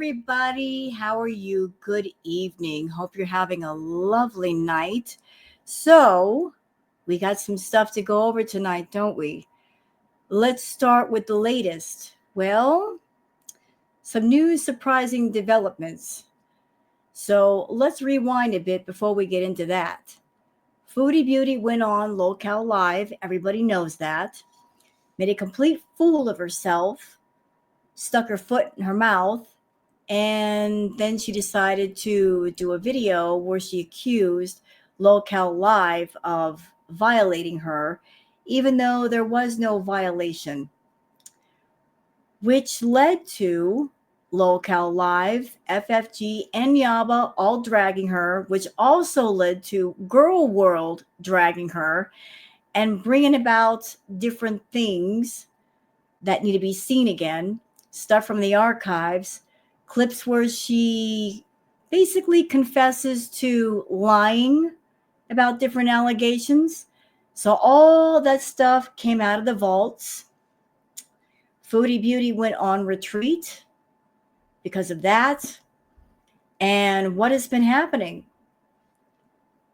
everybody. How are you? Good evening. Hope you're having a lovely night. So, we got some stuff to go over tonight, don't we? Let's start with the latest. Well, some new surprising developments. So, let's rewind a bit before we get into that. Foodie Beauty went on Locale Live. Everybody knows that. Made a complete fool of herself, stuck her foot in her mouth, and then she decided to do a video where she accused Locale Live of violating her, even though there was no violation, which led to Locale Live, FFG, and Yaba all dragging her, which also led to Girl World dragging her and bringing about different things that need to be seen again, stuff from the archives, clips where she basically confesses to lying about different allegations. So all that stuff came out of the vaults. Foodie Beauty went on retreat because of that. And what has been happening?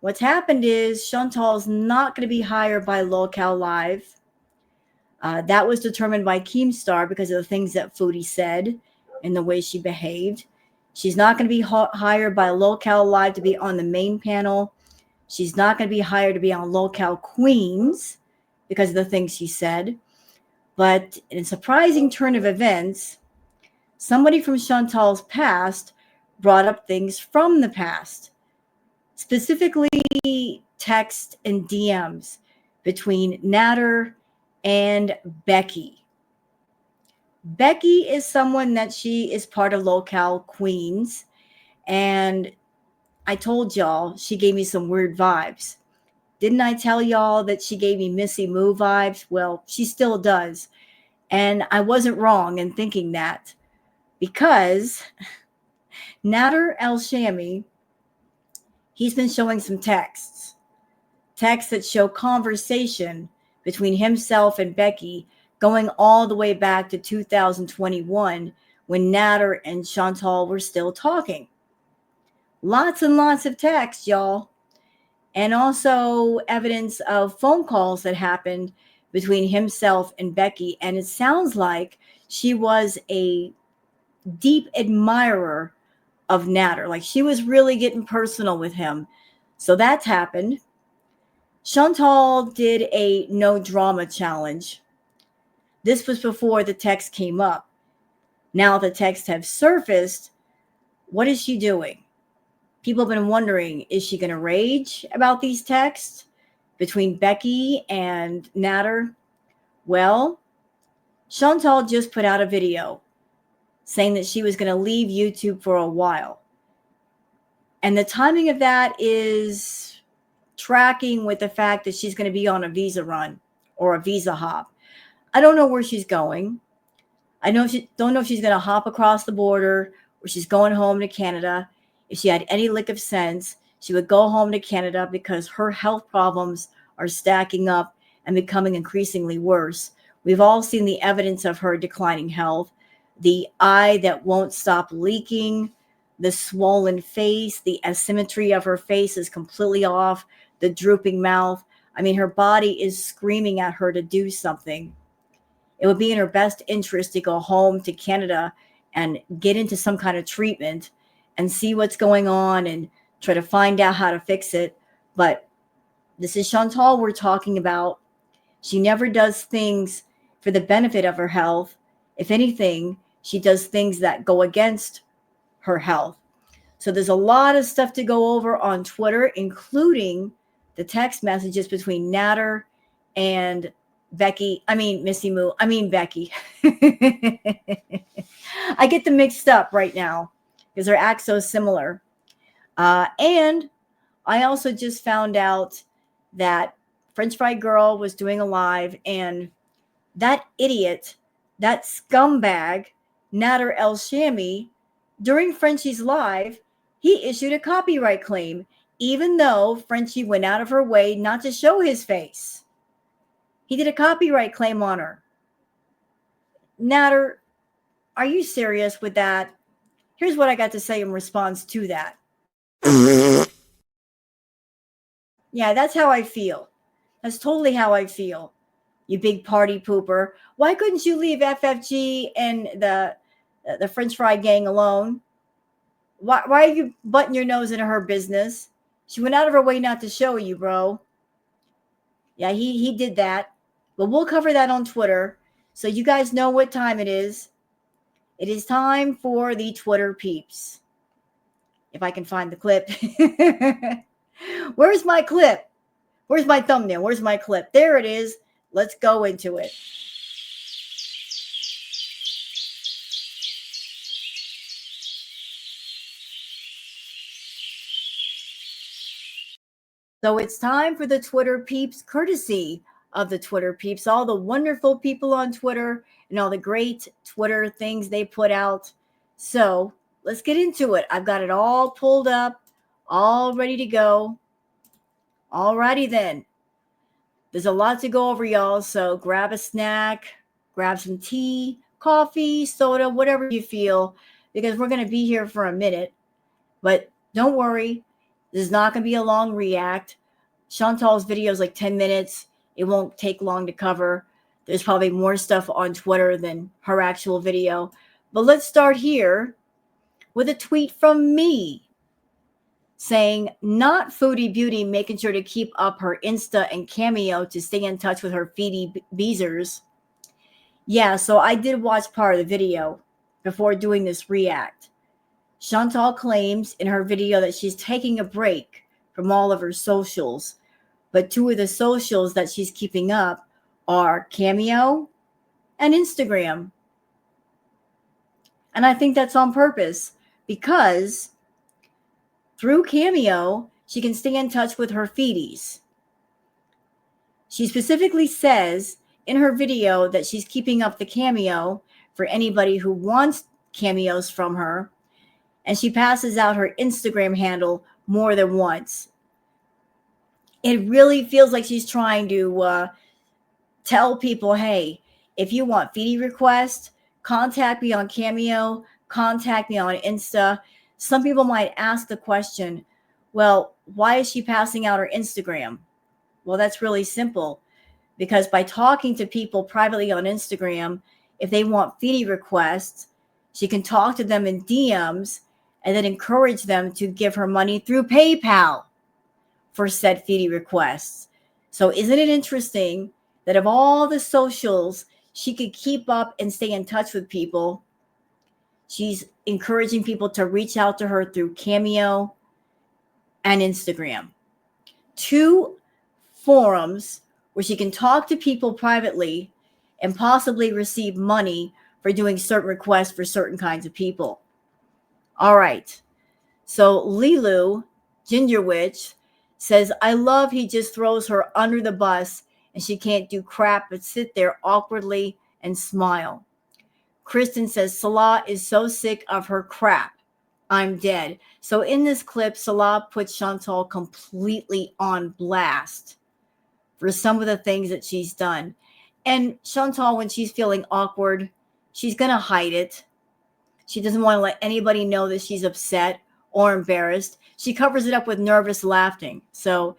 What's happened is Chantal's not going to be hired by Locale Live. That was determined by Keemstar because of the things that Foodie said and the way she behaved. She's not going to be hired by Locale Live to be on the main panel. She's not going to be hired to be on Locale Queens because of the things she said. But in a surprising turn of events, somebody from Chantal's past brought up things from the past, specifically text and DMs between Natter and Becky. Becky is someone that she is part of Locale Queens, and I told y'all she gave me some weird vibes. Didn't I tell y'all that she gave me Missy Moo vibes? Well, she still does. And I wasn't wrong in thinking that, because Nader El-Shami, he's been showing some texts that show conversation between himself and Becky going all the way back to 2021 when Nader and Chantal were still talking. Lots and lots of texts, y'all. And also evidence of phone calls that happened between himself and Becky. And it sounds like she was a deep admirer of Nader. Like she was really getting personal with him. So that's happened. Chantal did a no drama challenge. This was before the text came up. Now the texts have surfaced. What is she doing? People have been wondering, is she going to rage about these texts between Becky and Nader? Well, Chantal just put out a video saying that she was going to leave YouTube for a while. And the timing of that is tracking with the fact that she's going to be on a visa run or a visa hop. I don't know where she's going. I don't know if she's going to hop across the border or she's going home to Canada. If she had any lick of sense, she would go home to Canada because her health problems are stacking up and becoming increasingly worse. We've all seen the evidence of her declining health, the eye that won't stop leaking, the swollen face, the asymmetry of her face is completely off, the drooping mouth. I mean, her body is screaming at her to do something. It would be in her best interest to go home to Canada and get into some kind of treatment and see what's going on and try to find out how to fix it. But this is Chantal we're talking about. She never does things for the benefit of her health. If anything, she does things that go against her health. So there's a lot of stuff to go over on Twitter, including the text messages between Nader and Becky. I mean, Missy Moo. I mean, Becky. I get them mixed up right now because their acts so similar. And I also just found out that French Fry Girl was doing a live, and that idiot, that scumbag, Nader El-Shami, during Frenchie's live, he issued a copyright claim, even though Frenchie went out of her way not to show his face. He did a copyright claim on her. Nader, are you serious with that? Here's what I got to say in response to that. Yeah, that's how I feel. That's totally how I feel. You big party pooper. Why couldn't you leave FFG and the French fry gang alone? Why are you butting your nose into her business? She went out of her way not to show you, bro. Yeah, he did that. But we'll cover that on Twitter. So you guys know what time it is. It is time for the Twitter peeps. If I can find the clip. Where's my clip? Where's my thumbnail? Where's my clip? There it is. Let's go into it. So it's time for the Twitter peeps, courtesy of the Twitter peeps, all the wonderful people on Twitter and all the great Twitter things they put out. So let's get into it. I've got it all pulled up, all ready to go. Alrighty then. There's a lot to go over, y'all. So grab a snack, grab some tea, coffee, soda, whatever you feel, because we're going to be here for a minute. But don't worry, this is not going to be a long react. Chantal's video is like 10 minutes. It won't take long to cover. There's probably more stuff on Twitter than her actual video. But let's start here with a tweet from me saying, not Foodie Beauty making sure to keep up her Insta and Cameo to stay in touch with her feedy beezers. Yeah, so I did watch part of the video before doing this react. Chantal claims in her video that she's taking a break from all of her socials, but two of the socials that she's keeping up are Cameo and Instagram. And I think that's on purpose because through Cameo, she can stay in touch with her feedies. She specifically says in her video that she's keeping up the Cameo for anybody who wants cameos from her, and she passes out her Instagram handle more than once. It really feels like she's trying to tell people, hey, if you want feedie requests, contact me on Cameo, contact me on Insta. Some people might ask the question, well, why is she passing out her Instagram? Well, that's really simple, because by talking to people privately on Instagram, if they want feedie requests, she can talk to them in DMs and then encourage them to give her money through PayPal for said feedie requests. So isn't it interesting that of all the socials she could keep up and stay in touch with people, she's encouraging people to reach out to her through Cameo and Instagram. Two forums where she can talk to people privately and possibly receive money for doing certain requests for certain kinds of people. All right. So Lilu, Ginger Witch, says, I love he just throws her under the bus and she can't do crap but sit there awkwardly and smile. Kristen says, Salah is so sick of her crap. I'm dead. So in this clip, Salah puts Chantal completely on blast for some of the things that she's done. And Chantal, when she's feeling awkward, she's going to hide it. She doesn't want to let anybody know that she's upset or embarrassed. She covers it up with nervous laughing. So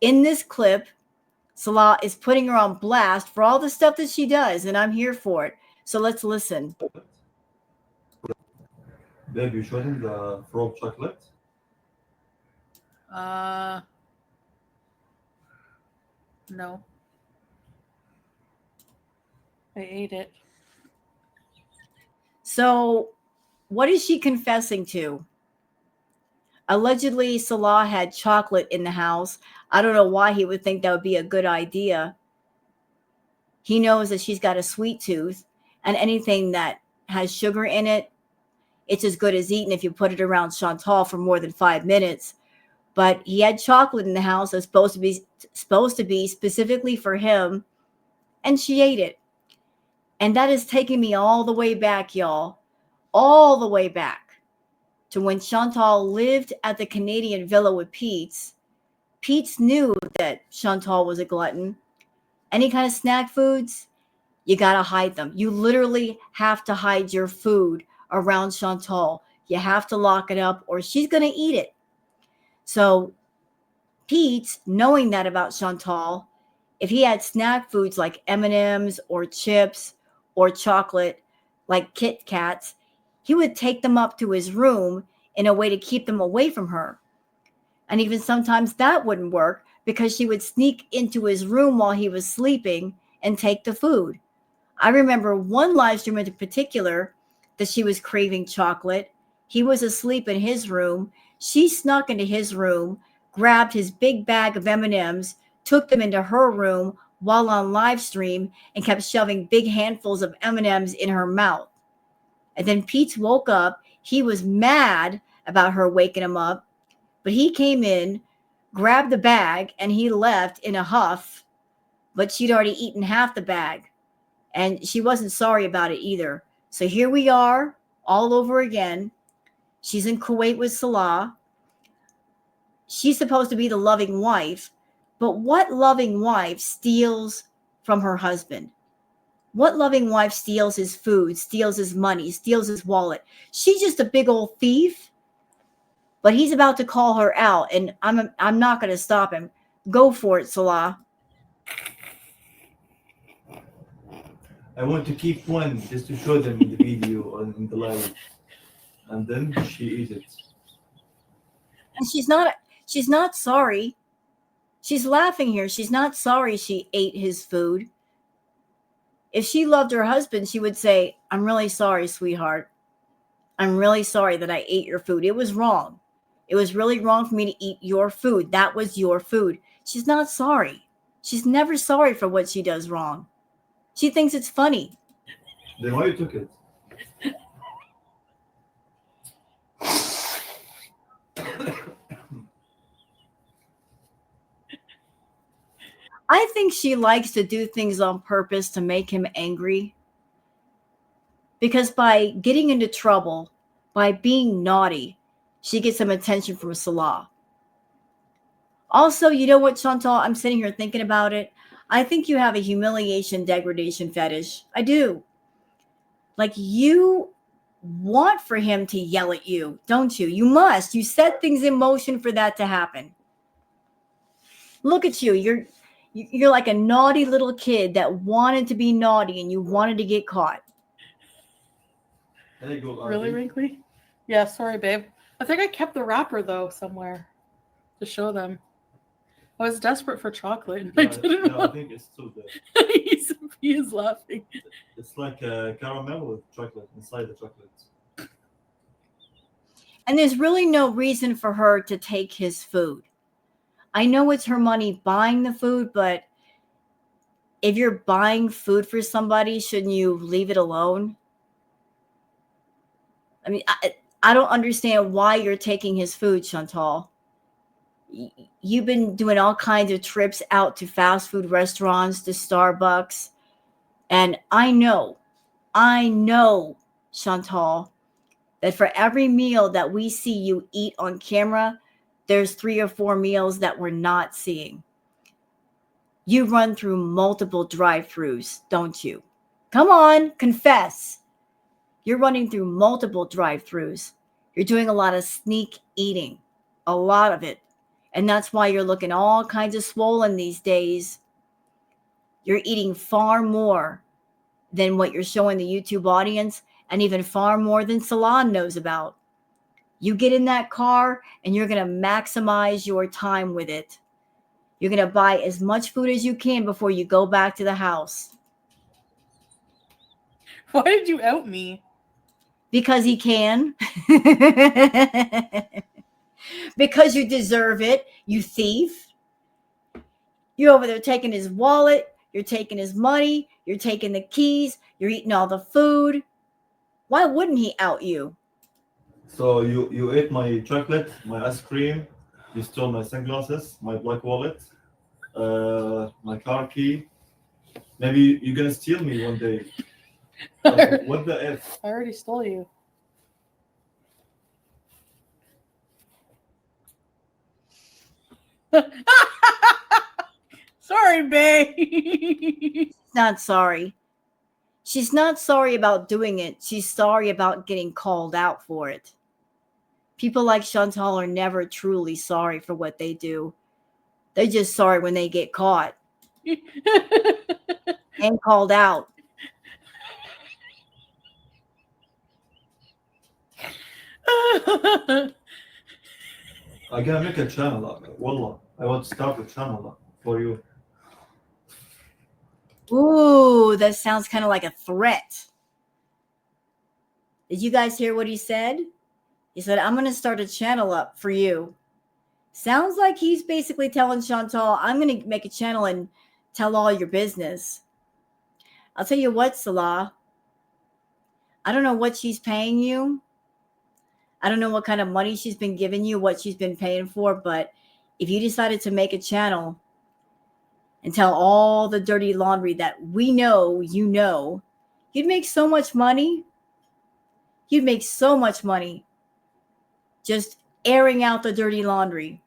in this clip, Salah is putting her on blast for all the stuff that she does, and I'm here for it. So let's listen. Babe, you showed him the frog chocolate? No. I ate it. So what is she confessing to? Allegedly, Salah had chocolate in the house. I don't know why he would think that would be a good idea. He knows that she's got a sweet tooth, and anything that has sugar in it, it's as good as eaten if you put it around Chantal for more than 5 minutes. But he had chocolate in the house that's supposed to be specifically for him, and she ate it. And that is taking me all the way back, y'all, all the way back to when Chantal lived at the Canadian villa with Pete's. Pete's knew that Chantal was a glutton. Any kind of snack foods, you got to hide them. You literally have to hide your food around Chantal. You have to lock it up or she's going to eat it. So Pete, knowing that about Chantal, if he had snack foods like M&Ms or chips or chocolate like Kit Kats, he would take them up to his room in a way to keep them away from her. And even sometimes that wouldn't work because she would sneak into his room while he was sleeping and take the food. I remember one live stream in particular that she was craving chocolate. He was asleep in his room. She snuck into his room, grabbed his big bag of M&Ms, took them into her room while on live stream and kept shoving big handfuls of M&Ms in her mouth. And then Pete woke up. He was mad about her waking him up, but he came in, grabbed the bag, and he left in a huff, but she'd already eaten half the bag. And she wasn't sorry about it either. So here we are all over again. She's in Kuwait with Salah. She's supposed to be the loving wife. But what loving wife steals from her husband? What loving wife steals his food, steals his money, steals his wallet? She's just a big old thief. But he's about to call her out, and I'm not going to stop him. Go for it, Salah. I want to keep one just to show them in the video or in the live. And then she eats it. And she's not sorry. She's laughing here. She's not sorry she ate his food. If she loved her husband, she would say, I'm really sorry, sweetheart. I'm really sorry that I ate your food. It was wrong. It was really wrong for me to eat your food. That was your food. She's not sorry. She's never sorry for what she does wrong. She thinks it's funny. Then why you took it? I think she likes to do things on purpose to make him angry. Because by getting into trouble, by being naughty, she gets some attention from Salah. Also, you know what, Chantal? I'm sitting here thinking about it. I think you have a humiliation degradation fetish. I do. Like, you want for him to yell at you, don't you? You must. You set things in motion for that to happen. Look at you. You're like a naughty little kid that wanted to be naughty and you wanted to get caught. There you go, Really, Arby. Wrinkly? Yeah, sorry, babe. I think I kept the wrapper, though, somewhere to show them. I was desperate for chocolate, and I didn't Yeah, I want... think it's still there. He is laughing. It's like caramel with chocolate inside the chocolate. And there's really no reason for her to take his food. I know it's her money buying the food, but if you're buying food for somebody, shouldn't you leave it alone? I mean, I don't understand why you're taking his food, Chantal. You've been doing all kinds of trips out to fast food restaurants, to Starbucks. And I know, Chantal, that for every meal that we see you eat on camera, there's 3 or 4 meals that we're not seeing. You run through multiple drive-thrus, don't you? Come on, confess. You're running through multiple drive-thrus. You're doing a lot of sneak eating, a lot of it. And that's why you're looking all kinds of swollen these days. You're eating far more than what you're showing the YouTube audience, and even far more than Salon knows about. You get in that car and you're going to maximize your time with it. You're going to buy as much food as you can before you go back to the house. Why did you out me? Because he can. Because you deserve it, you thief. You're over there taking his wallet. You're taking his money. You're taking the keys. You're eating all the food. Why wouldn't he out you? So you ate my chocolate, my ice cream, you stole my sunglasses, my black wallet, my car key. Maybe you're gonna steal me one day. What the F? I already stole you. Sorry, babe. She's not sorry. She's not sorry about doing it. She's sorry about getting called out for it. People like Chantal are never truly sorry for what they do. They're just sorry when they get caught and called out. I gotta make a channel. Wallah, I want to start a channel for you. Ooh, that sounds kind of like a threat. Did you guys hear what he said? He said, I'm going to start a channel up for you. Sounds like he's basically telling Chantal, I'm going to make a channel and tell all your business. I'll tell you what, Salah. I don't know what she's paying you. I don't know what kind of money she's been giving you, what she's been paying for. But if you decided to make a channel and tell all the dirty laundry that we know you know, you'd make so much money. You'd make so much money just airing out the dirty laundry.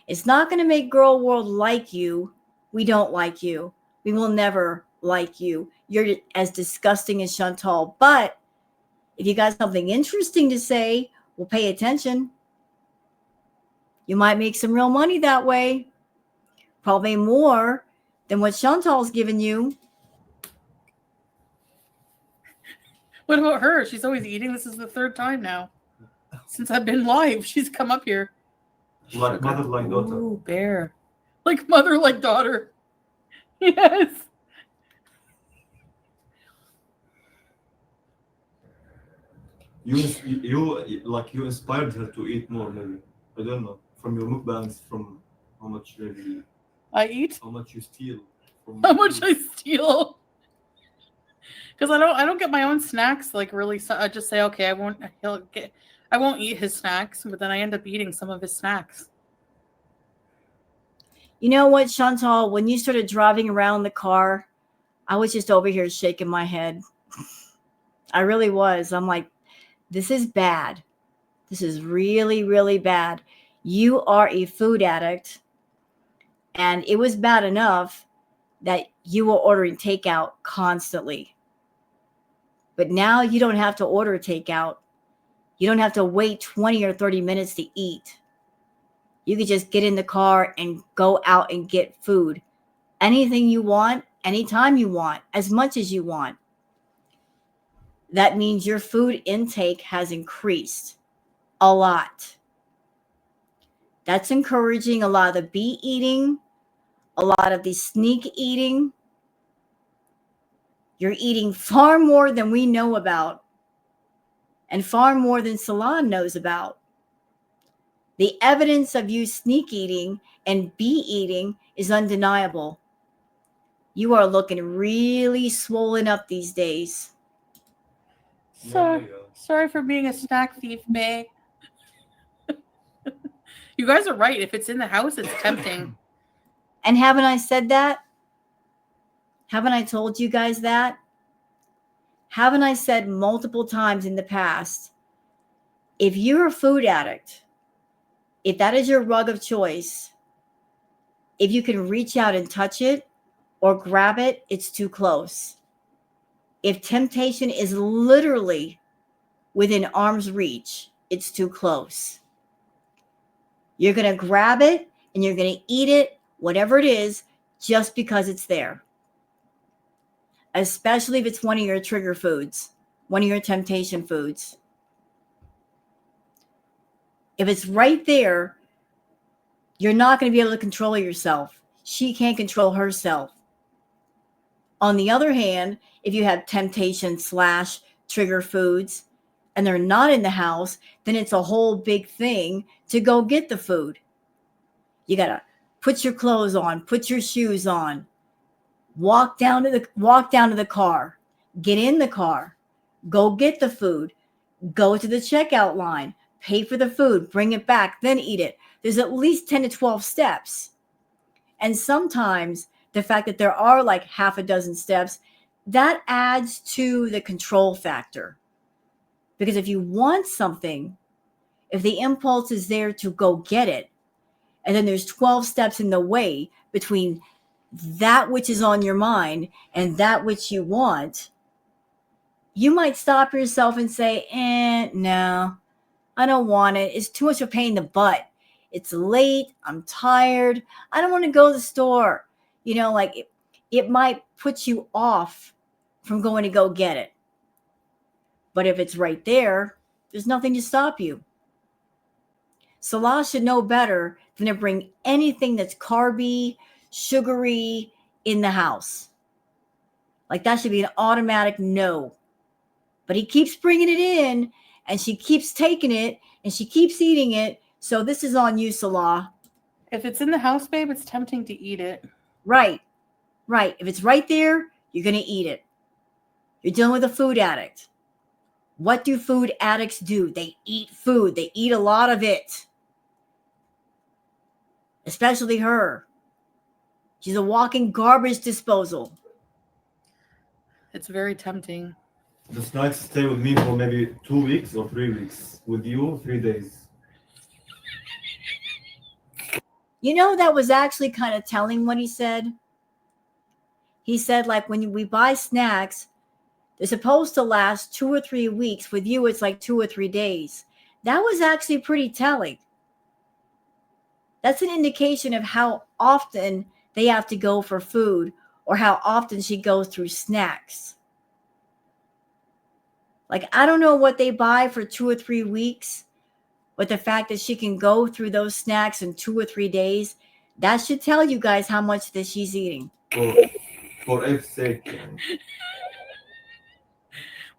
It's not going to make girl world like you. We don't like you. We will never like you. You're as disgusting as Chantal. But if you got something interesting to say, we'll pay attention. You might make some real money that way. Probably more than what Chantal's giving you. What about her? She's always eating. This is the third time now since I've been live. She's come up here. Like mother, like daughter. Ooh, bear. Like mother, like daughter. Yes. You inspired her to eat more, maybe. I don't know. From your mukbangs, from how much maybe, I eat. how much you steal. From How much I steal. Because I don't get my own snacks. Like really, I just say okay. I won't eat his snacks, but then I end up eating some of his snacks. You know what, Chantal? When you started driving around the car, I was just over here shaking my head. I really was. I'm like, this is bad. This is really, really bad. You are a food addict. And it was bad enough that you were ordering takeout constantly. But now you don't have to order takeout. You don't have to wait 20 or 30 minutes to eat. You could just get in the car and go out and get food. Anything you want, anytime you want, as much as you want. That means your food intake has increased a lot. That's encouraging a lot of the beat eating, a lot of the sneak eating. You're eating far more than we know about and far more than Salon knows about. The evidence of you sneak eating and bee eating is undeniable. You are looking really swollen up these days. Sorry for being a snack thief, babe. You guys are right. If it's in the house, it's tempting. And haven't I said that? Haven't I told you guys that? Haven't I said multiple times in the past, if you're a food addict, if that is your rug of choice, if you can reach out and touch it or grab it, it's too close. If temptation is literally within arm's reach, it's too close. You're going to grab it and you're going to eat it, whatever it is, just because it's there. Especially if it's one of your trigger foods, one of your temptation foods. If it's right there, you're not going to be able to control yourself. She can't control herself. On the other hand, if you have temptation / trigger foods and they're not in the house, then it's a whole big thing to go get the food. You got to put your clothes on, put your shoes on, walk down to the car, get in the car, go get the food, go to the checkout line, pay for the food, bring it back, then eat it. There's at least 10 to 12 steps. And sometimes the fact that there are like half a dozen steps, that adds to the control factor. Because if you want something, if the impulse is there to go get it, and then there's 12 steps in the way between that which is on your mind and that which you want, you might stop yourself and say, no, I don't want it. It's too much of a pain in the butt. It's late. I'm tired. I don't want to go to the store. Like it might put you off from going to go get it. But if it's right there, there's nothing to stop you. Salah should know better than to bring anything that's carby, sugary in the house. Like that should be an automatic no. But he keeps bringing it in, and she keeps taking it, and she keeps eating it. So this is on you, Salah. If it's in the house, babe, it's tempting to eat it. Right. If it's right there, you're going to eat it. You're dealing with a food addict. What do food addicts do? They eat food. They eat a lot of it. Especially her. She's a walking garbage disposal. It's very tempting. The snacks stay with me for maybe 2 weeks or 3 weeks. With you, 3 days. That was actually kind of telling what he said. He said, like, when we buy snacks, they're supposed to last 2 or 3 weeks. With you, it's like 2 or 3 days. That was actually pretty telling. That's an indication of how often they have to go for food or how often she goes through snacks. Like, I don't know what they buy for 2 or 3 weeks, but the fact that she can go through those snacks in 2 or 3 days, that should tell you guys how much that she's eating. For F's sake.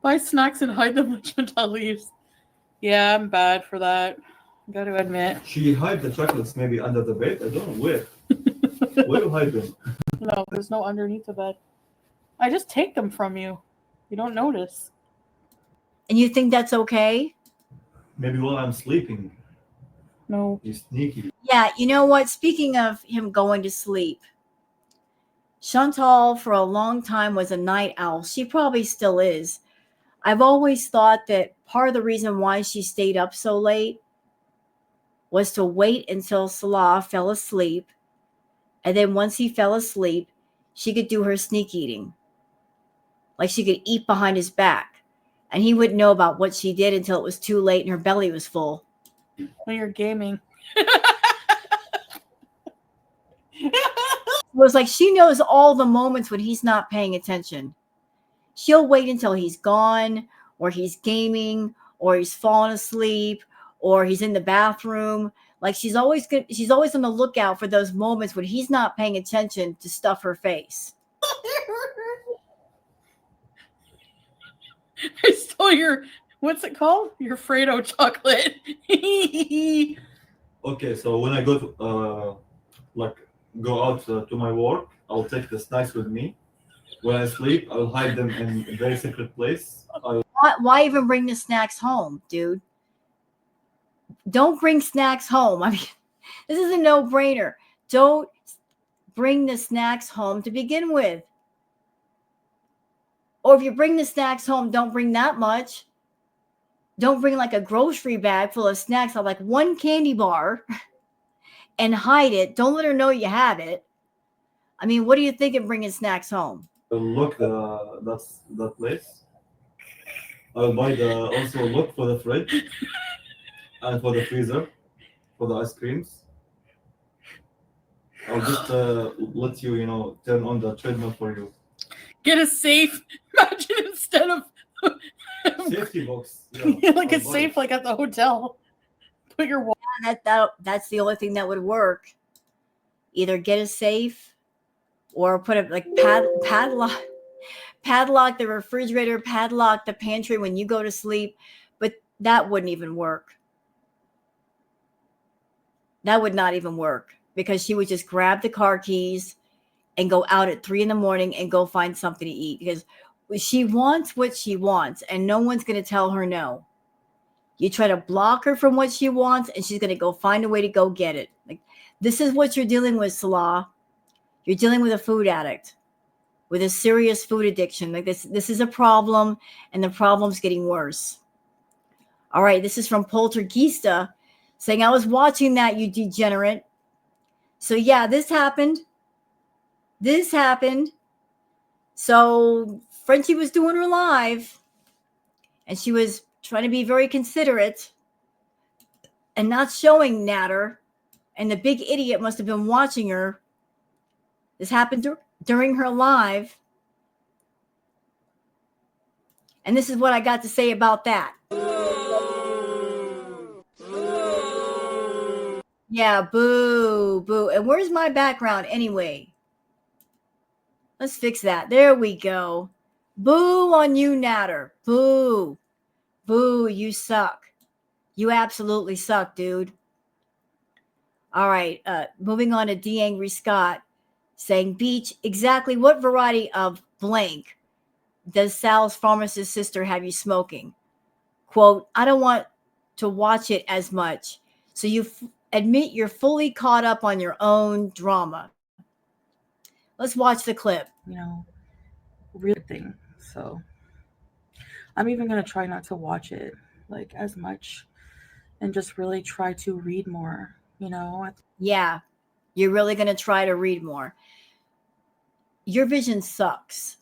Buy snacks and hide them when Chantal leaves. Yeah, I'm bad for that. I got to admit. She hide the chocolates maybe under the bed. I don't know where. Where do you hide them? No, there's no underneath the bed. I just take them from you. You don't notice. And you think that's okay? Maybe while I'm sleeping. No. You're sneaky. Yeah, you know what? Speaking of him going to sleep, Chantal for a long time was a night owl. She probably still is. I've always thought that part of the reason why she stayed up so late was to wait until Salah fell asleep. And then once he fell asleep, she could do her sneak eating. Like she could eat behind his back. And he wouldn't know about what she did until it was too late and her belly was full. When you're gaming. It was like she knows all the moments when he's not paying attention. She'll wait until he's gone, or he's gaming, or he's fallen asleep, or he's in the bathroom. Like she's always on the lookout for those moments when he's not paying attention to stuff her face. I stole your, what's it called? Your Fredo chocolate. Okay, so when I go to go out to my work, I'll take the snacks with me. When I sleep, I'll hide them in a very secret place. Why even bring the snacks home, dude? Don't bring snacks home. I mean, this is a no-brainer. Don't bring the snacks home to begin with. Or if you bring the snacks home, don't bring that much. Don't bring like a grocery bag full of snacks, like one candy bar, and hide it. Don't let her know you have it. I mean, what do you think of bringing snacks home? Look, that's that place. I'll also look for the fridge and for the freezer for the ice creams. I'll just let you, turn on the treadmill for you. Get a safe. Imagine instead of Safety box. Yeah, like a safe, like at the hotel. Put your wallet. That's the only thing that would work. Either get a safe or put a padlock the refrigerator, padlock the pantry when you go to sleep. But that wouldn't even work. That would not even work because she would just grab the car keys and go out at 3 a.m. and go find something to eat because she wants what she wants and no one's going to tell her no. You try to block her from what she wants and she's going to go find a way to go get it. Like this is what you're dealing with, Salah. You're dealing with a food addict with a serious food addiction. Like this is a problem and the problem's getting worse. All right, this is from Poltergeista saying, I was watching that, you degenerate. So yeah, this happened. So Frenchie was doing her live and she was trying to be very considerate. and not showing Natter. And the big idiot must have been watching her. This happened during her live. And this is what I got to say about that. Yeah, boo, boo. And where's my background anyway? Let's fix that. There we go. Boo on you, Natter. Boo. Boo, you suck. You absolutely suck, dude. All right, moving on to D. Angry Scott saying, Beach, exactly what variety of blank does Sal's pharmacist sister have you smoking? Quote, I don't want to watch it as much. So you admit you're fully caught up on your own drama. Let's watch the clip. Real thing. So I'm even going to try not to watch it like as much and just really try to read more, Yeah, you're really going to try to read more. Your vision sucks,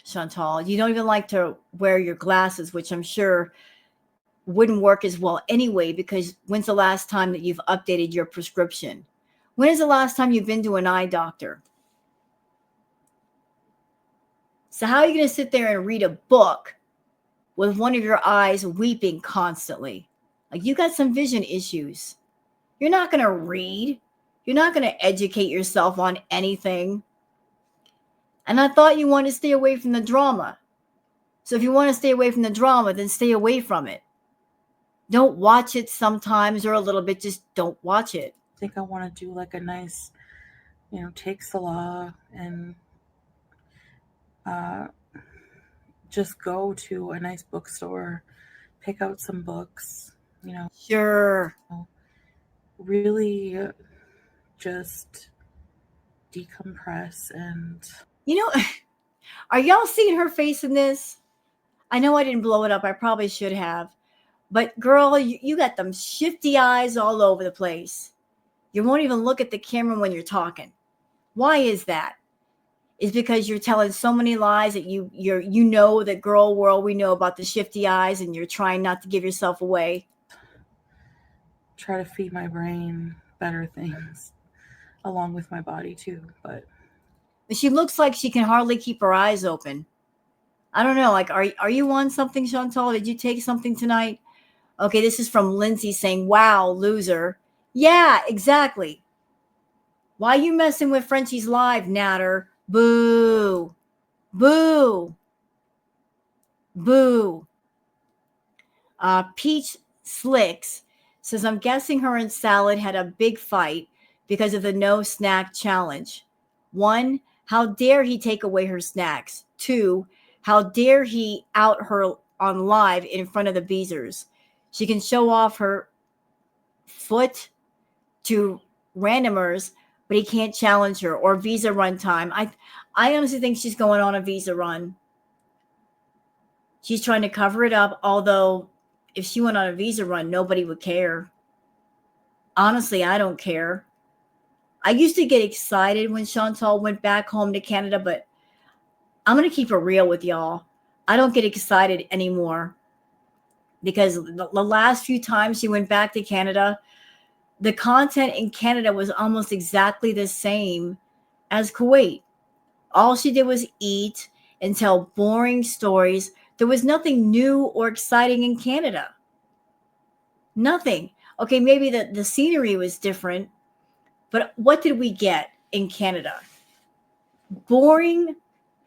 Chantal. You don't even like to wear your glasses, which I'm sure wouldn't work as well anyway, because when's the last time that you've updated your prescription? When is the last time you've been to an eye doctor? So how are you going to sit there and read a book with one of your eyes weeping constantly? Like, you got some vision issues. You're not going to read. You're not going to educate yourself on anything. And I thought you wanted to stay away from the drama. So if you want to stay away from the drama, then stay away from it. Don't watch it sometimes or a little bit. Just don't watch it. I think I want to do like a nice, take Salah and just go to a nice bookstore, pick out some books, Sure. Really just decompress. And are y'all seeing her face in this? I know I didn't blow it up. I probably should have. But girl, you got them shifty eyes all over the place. You won't even look at the camera when you're talking. Why is that? Is because you're telling so many lies that you know that girl world we know about the shifty eyes, and you're trying not to give yourself away. Try to feed my brain better things along with my body too. But she looks like she can hardly keep her eyes open. I don't know. Like, are you on something, Chantal? Did you take something tonight? Okay, this is from Lindsay saying, wow, loser. Yeah, exactly. Why you messing with Frenchie's live, Natter? Boo. Boo. Boo. Peach Slicks says, I'm guessing her and Salad had a big fight because of the no snack challenge. 1, how dare he take away her snacks? 2, how dare he out her on live in front of the Beezers? She can show off her foot to randomers, but he can't challenge her or visa run time. I honestly think she's going on a visa run. She's trying to cover it up, although if she went on a visa run, nobody would care. Honestly, I don't care. I used to get excited when Chantal went back home to Canada, but I'm going to keep it real with y'all. I don't get excited anymore because the last few times she went back to Canada, the content in Canada was almost exactly the same as Kuwait. All she did was eat and tell boring stories. There was nothing new or exciting in Canada. Nothing. Okay, maybe the scenery was different, but what did we get in Canada? Boring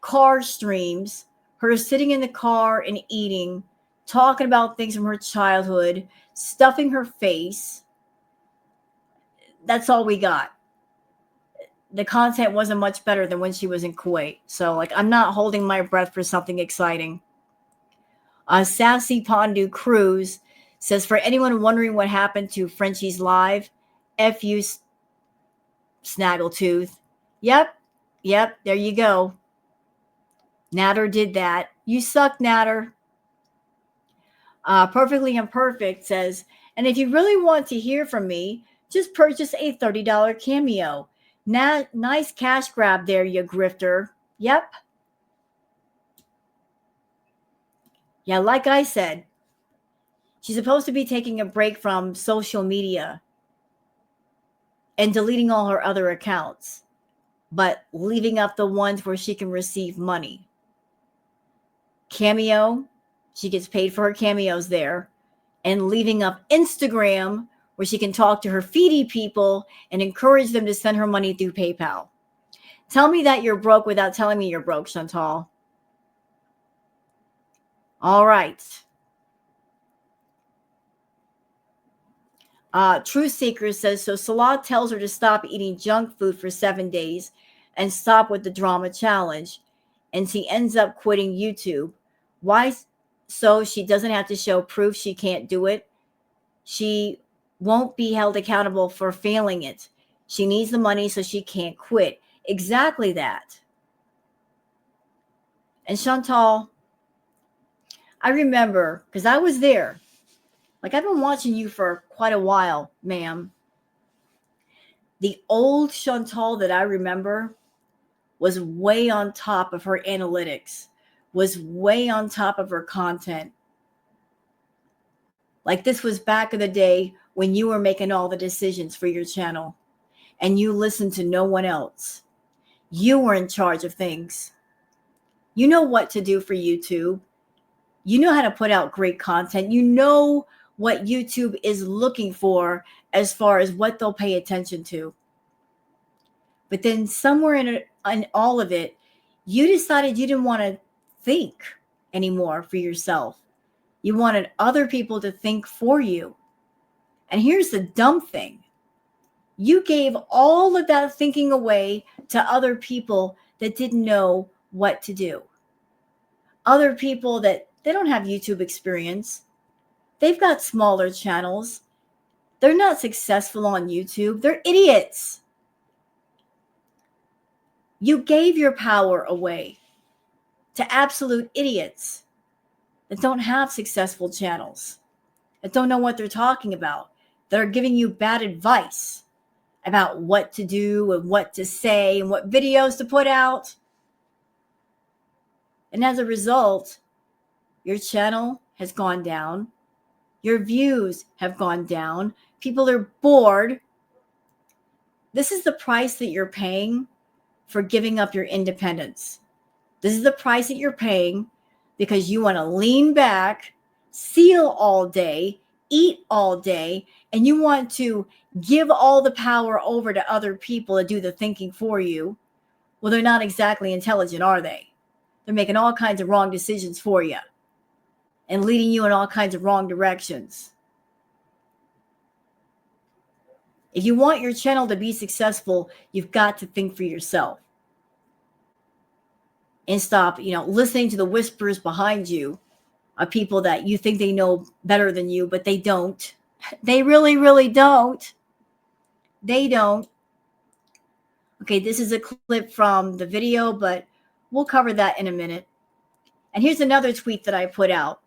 car streams, her sitting in the car and eating, talking about things from her childhood, stuffing her face. That's all we got. The content wasn't much better than when she was in Kuwait. So, I'm not holding my breath for something exciting. Sassy Pondu Cruz says, for anyone wondering what happened to Frenchie's live, F.U. Snaggletooth. Yep, there you go. Natter did that. You suck, Natter. Perfectly Imperfect says, and if you really want to hear from me, just purchase a $30 Cameo. Nice cash grab there, you grifter. Yep. Yeah, like I said, She's supposed to be taking a break from social media and deleting all her other accounts, but leaving up the ones where she can receive money. Cameo, she gets paid for her cameos there, and leaving up Instagram where she can talk to her Foodie people and encourage them to send her money through PayPal. Tell me that you're broke without telling me you're broke, Chantal. All right. Truth Seeker says, so Salah tells her to stop eating junk food for 7 days and stop with the drama challenge. And she ends up quitting YouTube. Why? So she doesn't have to show proof she can't do it. She won't be held accountable for failing it. She needs the money so she can't quit. Exactly that. And Chantal, I remember, because I was there. Like, I've been watching you for quite a while, ma'am. The old Chantal that I remember was way on top of her analytics, was way on top of her content. Like, this was back in the day when you were making all the decisions for your channel and you listened to no one else. You were in charge of things. You know what to do for YouTube. You know how to put out great content. You know what YouTube is looking for as far as what they'll pay attention to. But then somewhere in all of it, you decided you didn't want to think anymore for yourself. You wanted other people to think for you. And here's the dumb thing. You gave all of that thinking away to other people that didn't know what to do. Other people that they don't have YouTube experience. They've got smaller channels. They're not successful on YouTube. They're idiots. You gave your power away to absolute idiots that don't have successful channels, that don't know what they're talking about, that are giving you bad advice about what to do and what to say and what videos to put out. And as a result, your channel has gone down. Your views have gone down. People are bored. This is the price that you're paying for giving up your independence. This is the price that you're paying because you want to lean back, seal all day, eat all day, and you want to give all the power over to other people to do the thinking for you. Well, they're not exactly intelligent, are they? They're making all kinds of wrong decisions for you and leading you in all kinds of wrong directions. If you want your channel to be successful, you've got to think for yourself. And stop, listening to the whispers behind you of people that you think they know better than you, but they don't. They really, really don't. They don't. Okay, this is a clip from the video, but we'll cover that in a minute. And here's another tweet that I put out.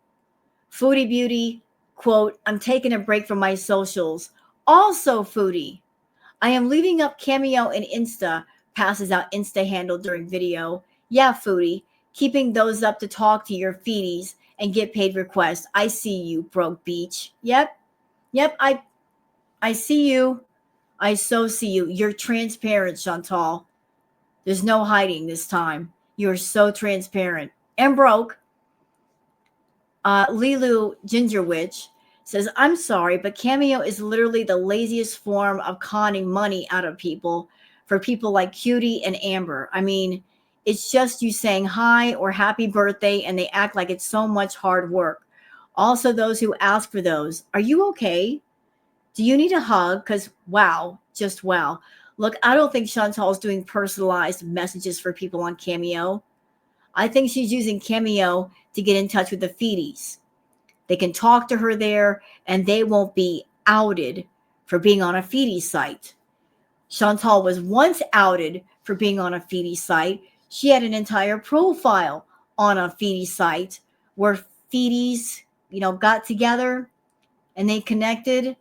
Foodie Beauty, quote, I'm taking a break from my socials. Also, Foodie, I am leaving up Cameo and Insta, passes out Insta handle during video. Yeah, Foodie, keeping those up to talk to your feedies and get paid requests. I see you, broke beach. Yep, I see you. I so see you. You're transparent, Chantal. There's no hiding this time. You're so transparent and broke. Lilu Ginger Witch says, I'm sorry, but Cameo is literally the laziest form of conning money out of people for people like Cutie and Amber. I mean, it's just you saying hi or happy birthday, and they act like it's so much hard work. Also, those who ask for those, are you okay? Do you need a hug? Because wow, just wow. Look, I don't think Chantal's doing personalized messages for people on Cameo. I think she's using Cameo to get in touch with the feedies. They can talk to her there, and they won't be outed for being on a feedie site. Chantal was once outed for being on a feedie site. She had an entire profile on a feedie site where feedies, got together and they connected.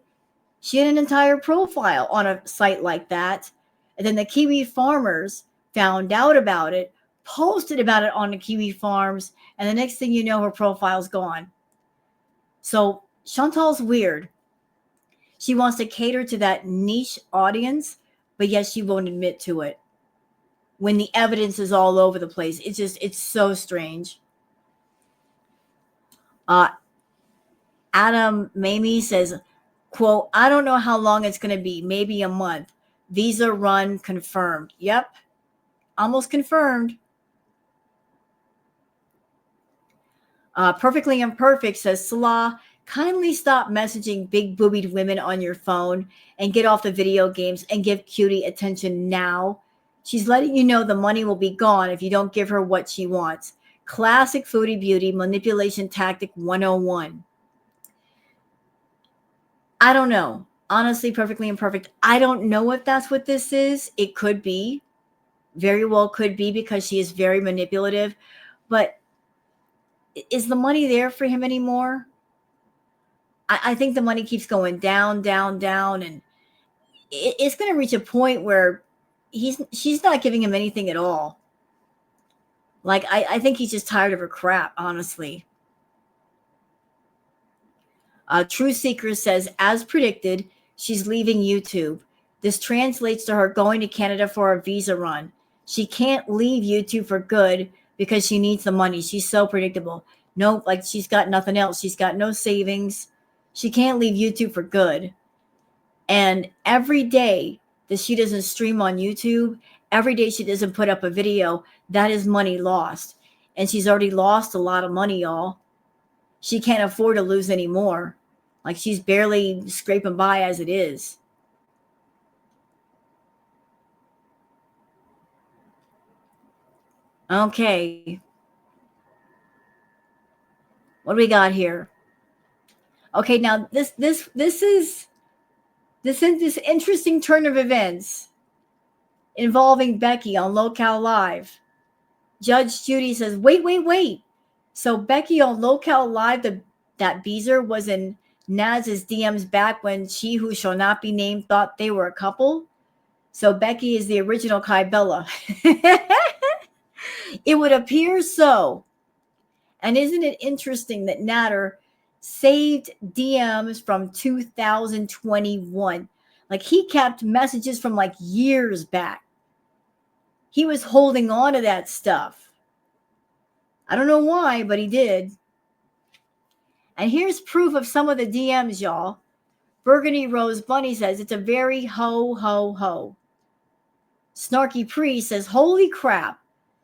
She had an entire profile on a site like that. And then the Kiwi farmers found out about it, posted about it on the Kiwi farms, and the next thing you know, her profile's gone. So Chantal's weird. She wants to cater to that niche audience, but yet she won't admit to it. When the evidence is all over the place, it's so strange. Uh, Adam Mamie says, quote, I don't know how long it's going to be, maybe a month. Visa run confirmed. Yep, almost confirmed. Perfectly Imperfect says, Salah, kindly stop messaging big boobied women on your phone and get off the video games and give Cutie attention now. She's letting you know the money will be gone if you don't give her what she wants. Classic Foodie Beauty manipulation tactic 101. I don't know. Honestly, Perfectly Imperfect, I don't know if that's what this is. It could be. Very well could be, because she is very manipulative. But is the money there for him anymore? I think the money keeps going down, down, down, and it's going to reach a point where she's not giving him anything at all. Like, I think he's just tired of her crap, honestly. True Seeker says, as predicted, she's leaving YouTube. This translates to her going to Canada for a visa run. She can't leave YouTube for good because she needs the money. She's so predictable. No, like, she's got nothing else. She's got no savings. She can't leave YouTube for good. And every day that she doesn't stream on YouTube, every day she doesn't put up a video, that is money lost. And she's already lost a lot of money, y'all. She can't afford to lose any more. Like, she's barely scraping by as it is. Okay. What do we got here? Okay, now this is this interesting turn of events involving Becky on Locale Live. Judge Judy says, wait. So Becky on Locale Live, that Beezer was in Naz's DMs back when she who shall not be named thought they were a couple. So Becky is the original Kybella. It would appear so. And isn't it interesting that Natter saved DMs from 2021? Like, he kept messages from like years back. He was holding on to that stuff. I don't know why, but he did. And here's proof of some of the DMs, y'all. Burgundy Rose Bunny says, it's a very ho, ho, ho. Snarky Priest says, holy crap.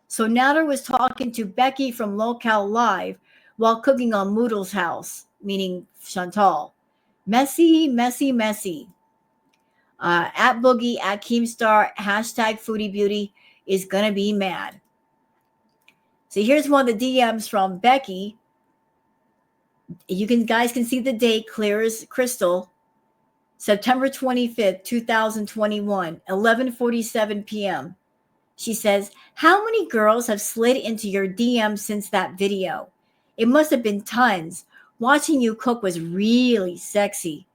So Natter was talking to Becky from Locale Live while cooking on Moodle's house, meaning Chantal. Messy, messy, messy. At Boogie, at Keemstar, hashtag Foodie Beauty is going to be mad. So here's one of the DMs from Becky. Guys can see the date clear as crystal. September 25th, 2021, 11:47 p.m. She says, how many girls have slid into your DM since that video? It must have been tons. Watching you cook was really sexy.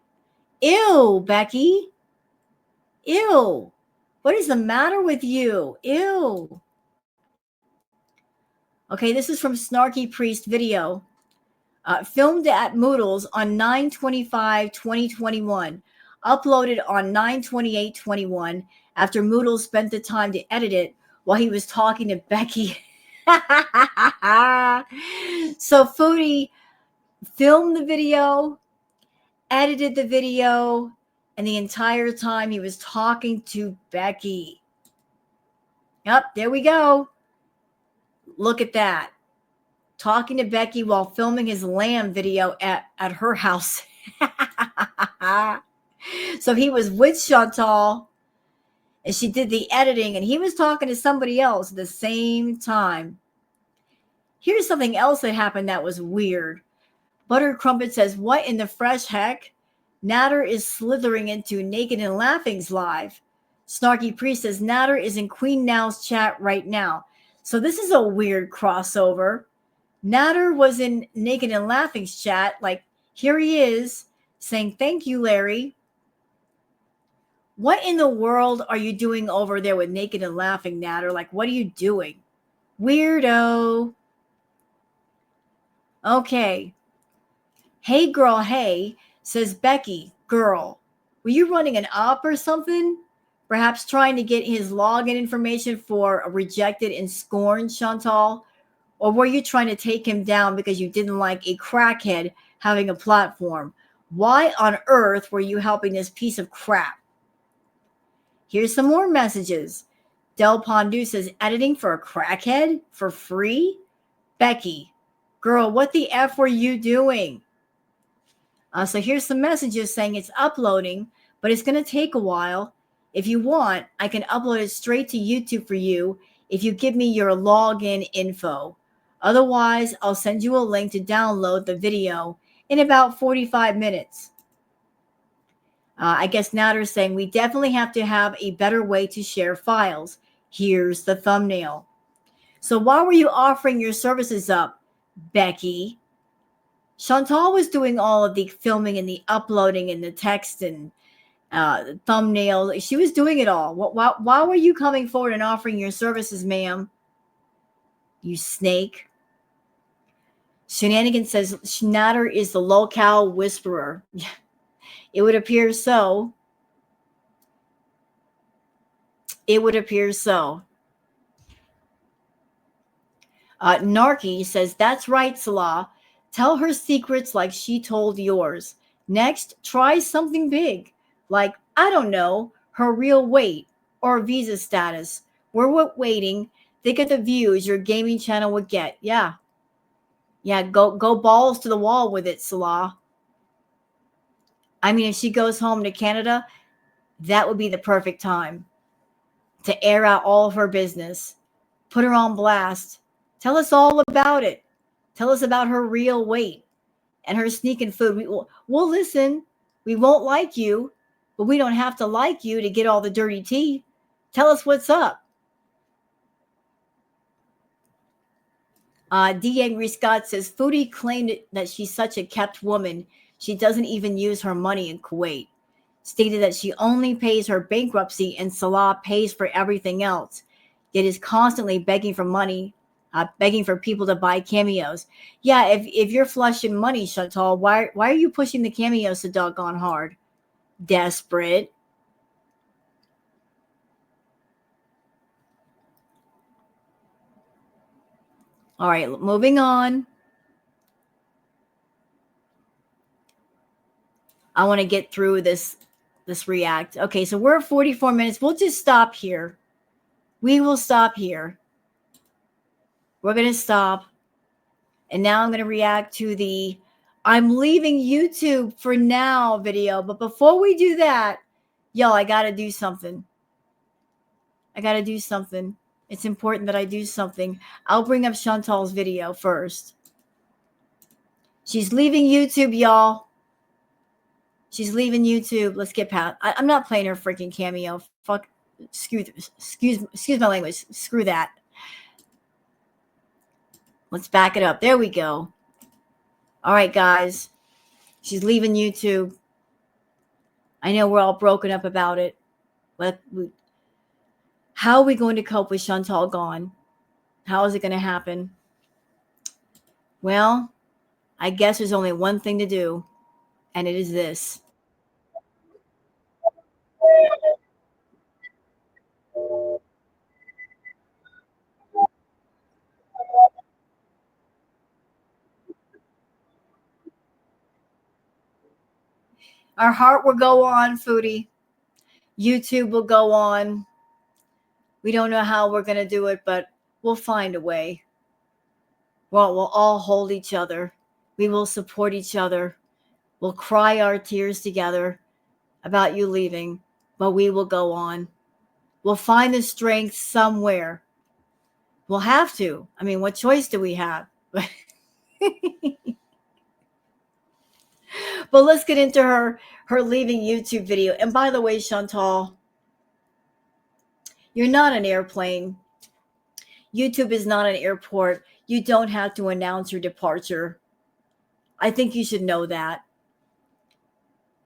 Ew, Becky. Ew. What is the matter with you? Ew. Okay, this is from Snarky Priest video. Filmed at Moodles on 9/25/2021. Uploaded on 9/28/21 after Moodles spent the time to edit it while he was talking to Becky. So Foodie filmed the video, edited the video, and the entire time he was talking to Becky. Yep, there we go. Look at that. Talking to Becky while filming his lamb video at her house. So he was with Chantal, and she did the editing, and he was talking to somebody else at the same time. Here's something else that happened that was weird. Butter Crumpet says, what in the fresh heck? Natter is slithering into Naked and Laughing's live. Snarky Priest says, Natter is in Queen Now's chat right now. So this is a weird crossover. Natter was in Naked and Laughing's chat. Like, here he is saying, thank you, Larry. What in the world are you doing over there with Naked and Laughing, Natter? Like, what are you doing? Weirdo. Okay. Hey girl, hey, says Becky. Girl, were you running an op or something? Perhaps trying to get his login information for a rejected and scorned Chantal? Or were you trying to take him down because you didn't like a crackhead having a platform? Why on earth were you helping this piece of crap? Here's some more messages. Del Pondu says, editing for a crackhead for free? Becky, girl, what the F were you doing? So here's some messages saying it's uploading, but it's going to take a while. If you want, I can upload it straight to YouTube for you if you give me your login info. Otherwise, I'll send you a link to download the video in about 45 minutes. I guess Natter's saying we definitely have to have a better way to share files. Here's the thumbnail. So why were you offering your services up, Becky? Chantal was doing all of the filming and the uploading and the text and thumbnail. She was doing it all. Why were you coming forward and offering your services, ma'am? You snake. Shenanigans says Schnatter is the locale whisperer. It would appear so. It would appear so. Narky says, that's right, Salah. Tell her secrets like she told yours. Next, try something big. Like, I don't know, her real weight or visa status. We're waiting. Think of the views your gaming channel would get. Yeah. Yeah, go balls to the wall with it, Salah. I mean, if she goes home to Canada, that would be the perfect time to air out all of her business. Put her on blast. Tell us all about it. Tell us about her real weight and her sneaking food. We'll listen. We won't like you, but we don't have to like you to get all the dirty tea. Tell us what's up. D. Angry Scott says, Foodie claimed that she's such a kept woman, she doesn't even use her money in Kuwait. Stated that she only pays her bankruptcy and Salah pays for everything else. Yet is constantly begging for money, begging for people to buy cameos. Yeah, if you're flushing money, Chantal, why are you pushing the cameos so doggone hard? Desperate. All right, moving on. I want to get through this react. Okay, so we're at 44 minutes. We'll just stop here. We will stop here. We're going to stop. And now I'm going to react to the I'm leaving YouTube for now video. But before we do that, y'all, I got to do something. I got to do something. It's important that I do something. I'll bring up Chantal's video first. She's leaving YouTube, y'all. She's leaving YouTube. Let's get past. I'm not playing her freaking cameo. Fuck. Excuse my language. Screw that. Let's back it up. There we go. All right, guys. She's leaving YouTube. I know we're all broken up about it. But how are we going to cope with Chantal gone? How is it going to happen? Well, I guess there's only one thing to do, and it is this. Our heart will go on, Foodie. YouTube will go on. We don't know how we're going to do it, but we'll find a way. Well, we'll all hold each other. We will support each other. We'll cry our tears together about you leaving, but we will go on. We'll find the strength somewhere. We'll have to. I mean, what choice do we have? But let's get into her leaving YouTube video. And by the way, Chantal, you're not an airplane. YouTube is not an airport. You don't have to announce your departure. I think you should know that.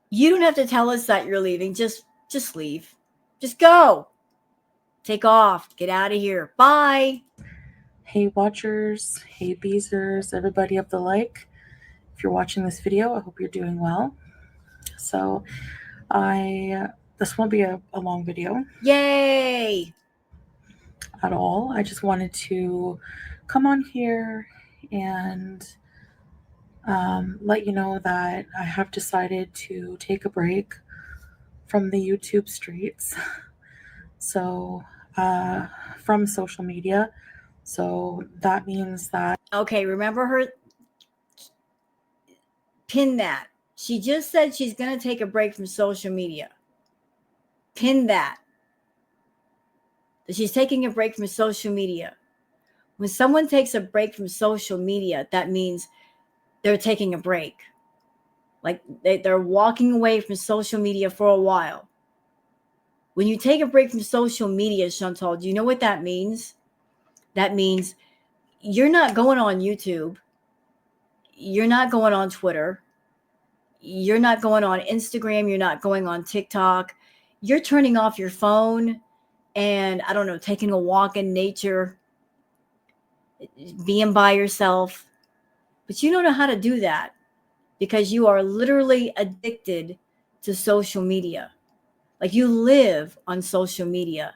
You don't have to tell us that you're leaving. Just leave. Just go. Take off. Get out of here. Bye. Hey watchers, hey beezers, everybody of the like. If you're watching this video, I hope you're doing well. So this won't be a long video. Yay! At all. I just wanted to come on here and let you know that I have decided to take a break from the YouTube streets. So, from social media. So that means that. Okay, remember her? Pin that. She just said she's going to take a break from social media. Pin that. That she's taking a break from social media. When someone takes a break from social media, that means they're taking a break. Like they're walking away from social media for a while. When you take a break from social media, Chantal, do you know what that means? That means you're not going on YouTube. You're not going on Twitter. You're not going on Instagram. You're not going on TikTok. You're turning off your phone and, I don't know, taking a walk in nature, being by yourself. But you don't know how to do that because you are literally addicted to social media. Like you live on social media.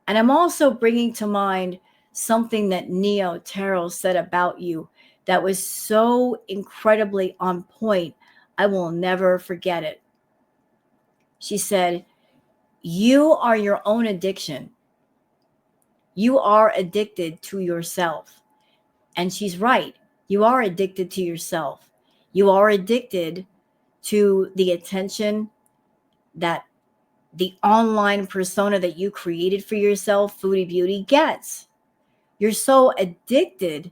And I'm also bringing to mind something that Neo Tarot said about you that was so incredibly on point. I will never forget it. She said, "You are your own addiction. You are addicted to yourself." And she's right. You are addicted to yourself. You are addicted to the attention that the online persona that you created for yourself, Foodie Beauty, gets. You're so addicted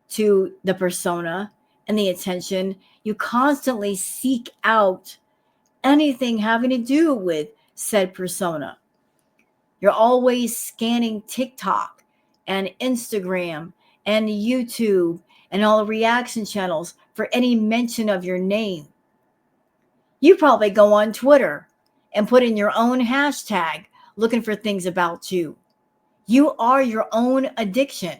to the persona and the attention, you constantly seek out anything having to do with said persona. You're always scanning TikTok and Instagram and YouTube and all the reaction channels for any mention of your name. You probably go on Twitter and put in your own hashtag looking for things about you. You are your own addiction.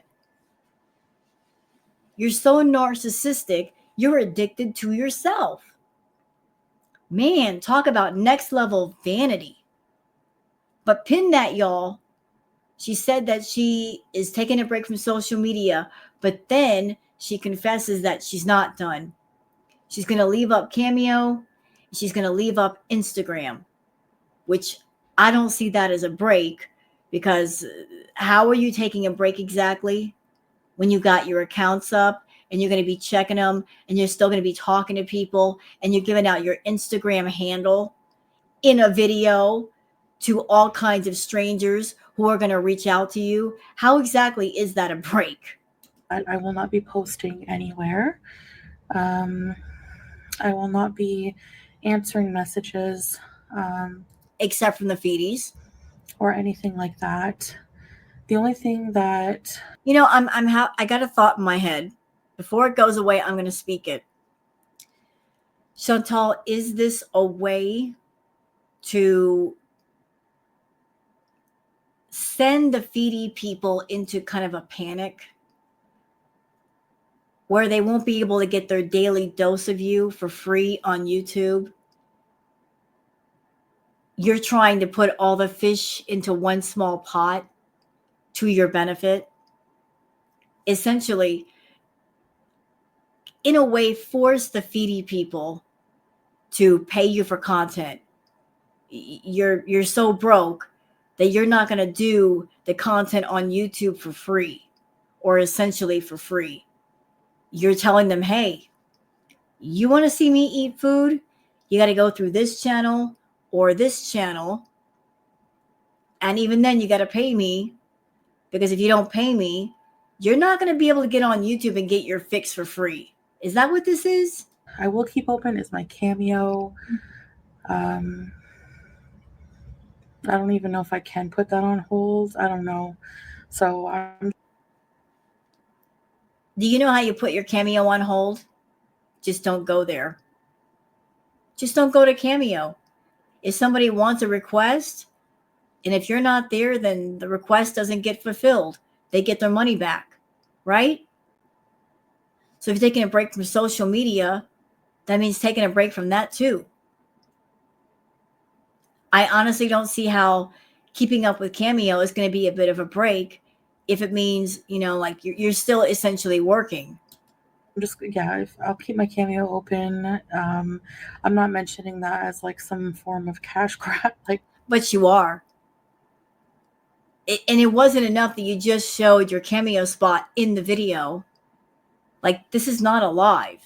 You're so narcissistic, you're addicted to yourself. Man, talk about next level vanity. But pin that, y'all. She said that she is taking a break from social media, but then she confesses that she's not done. She's going to leave up Cameo. She's going to leave up Instagram, which I don't see that as a break because how are you taking a break exactly when you got your accounts up and you're going to be checking them and you're still going to be talking to people and you're giving out your Instagram handle in a video to all kinds of strangers who are going to reach out to you? How exactly is that a break? I will not be posting anywhere. I will not be answering messages, except from the feedies or anything like that. The only thing that I got a thought in my head. Before it goes away, I'm going to speak it. Chantal, is this a way to send the feedy people into kind of a panic where they won't be able to get their daily dose of you for free on YouTube? You're trying to put all the fish into one small pot to your benefit. Essentially, in a way, force the feedy people to pay you for content. You're so broke that you're not going to do the content on YouTube for free or essentially for free. You're telling them, hey, you want to see me eat food? You got to go through this channel or this channel. And even then, you got to pay me, because if you don't pay me, you're not going to be able to get on YouTube and get your fix for free. Is that what this is? I will keep open is my Cameo. I don't even know if I can put that on hold. I don't know. So do you know how you put your Cameo on hold? Just don't go there. Just don't go to Cameo. If somebody wants a request, and if you're not there, then the request doesn't get fulfilled. They get their money back, right? So if you're taking a break from social media, that means taking a break from that too. I honestly don't see how keeping up with Cameo is going to be a bit of a break if it means, like you're still essentially working. I'll keep my Cameo open. I'm not mentioning that as like some form of cash grab. But you are. And it wasn't enough that you just showed your Cameo spot in the video. Like, this is not a live.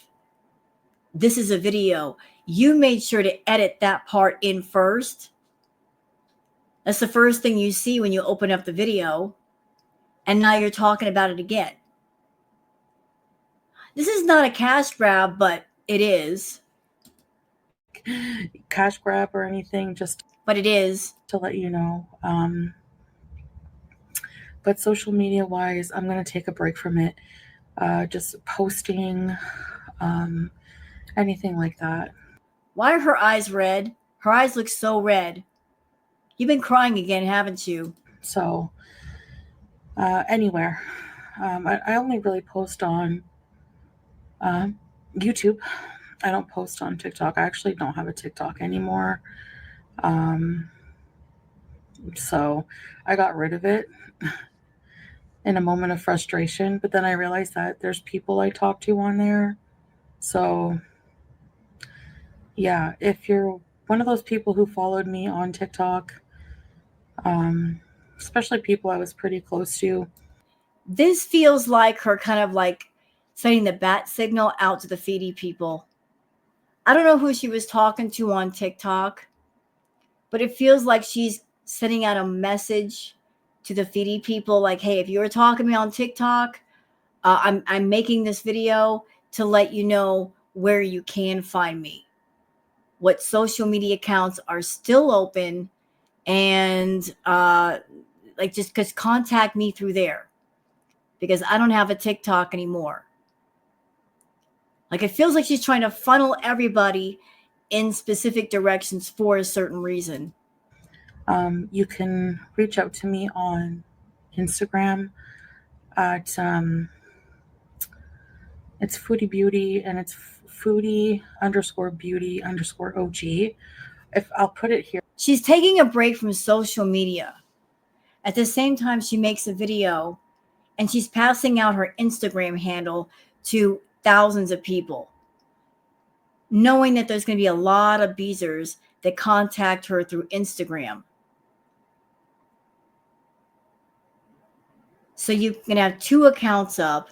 This is a video. You made sure to edit that part in first. That's the first thing you see when you open up the video. And now you're talking about it again. This is not a cash grab, but it is. Cash grab or anything, but it is to let you know. But social media wise, I'm going to take a break from it. Just posting, anything like that. Why are her eyes red? Her eyes look so red. You've been crying again, haven't you? So, anywhere. I only really post on YouTube. I don't post on TikTok. I actually don't have a TikTok anymore. So I got rid of it in a moment of frustration, but then I realized that there's people I talk to on there. So yeah, if you're one of those people who followed me on TikTok, especially people I was pretty close to, this feels like her kind of like sending the bat signal out to the Foodie people. I don't know who she was talking to on TikTok, but it feels like she's sending out a message to the Foodie people like, hey, if you were talking to me on TikTok, I'm making this video to let you know where you can find me, what social media accounts are still open, and just contact me through there because I don't have a TikTok anymore. Like, it feels like she's trying to funnel everybody in specific directions for a certain reason. You can reach out to me on Instagram at it's Foodie Beauty, and it's Foodie_beauty_OG. If I'll put it here. She's taking a break from social media. At the same time, she makes a video and she's passing out her Instagram handle to thousands of people, knowing that there's going to be a lot of beezers that contact her through Instagram. So you can have 2 accounts up.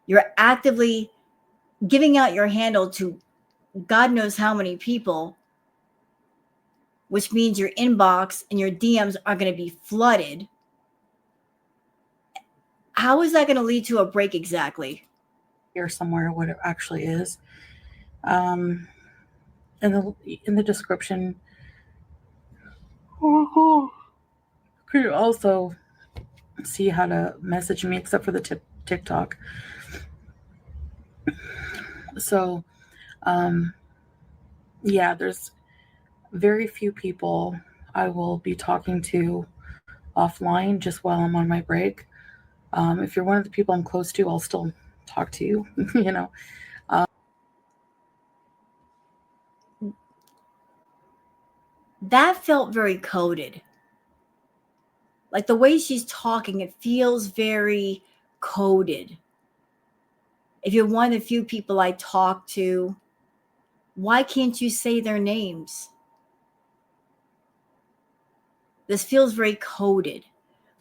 You're actively giving out your handle to God knows how many people, which means your inbox and your DMs are going to be flooded. How is that going to lead to a break exactly? Here somewhere what it actually is. In the description, could you also see how to message me, except for the TikTok. So, yeah, there's very few people I will be talking to offline just while I'm on my break. If you're one of the people I'm close to, I'll still talk to you, you know. That felt very coded. Like the way she's talking, it feels very coded. If you're one of the few people I talk to, why can't you say their names? This feels very coded.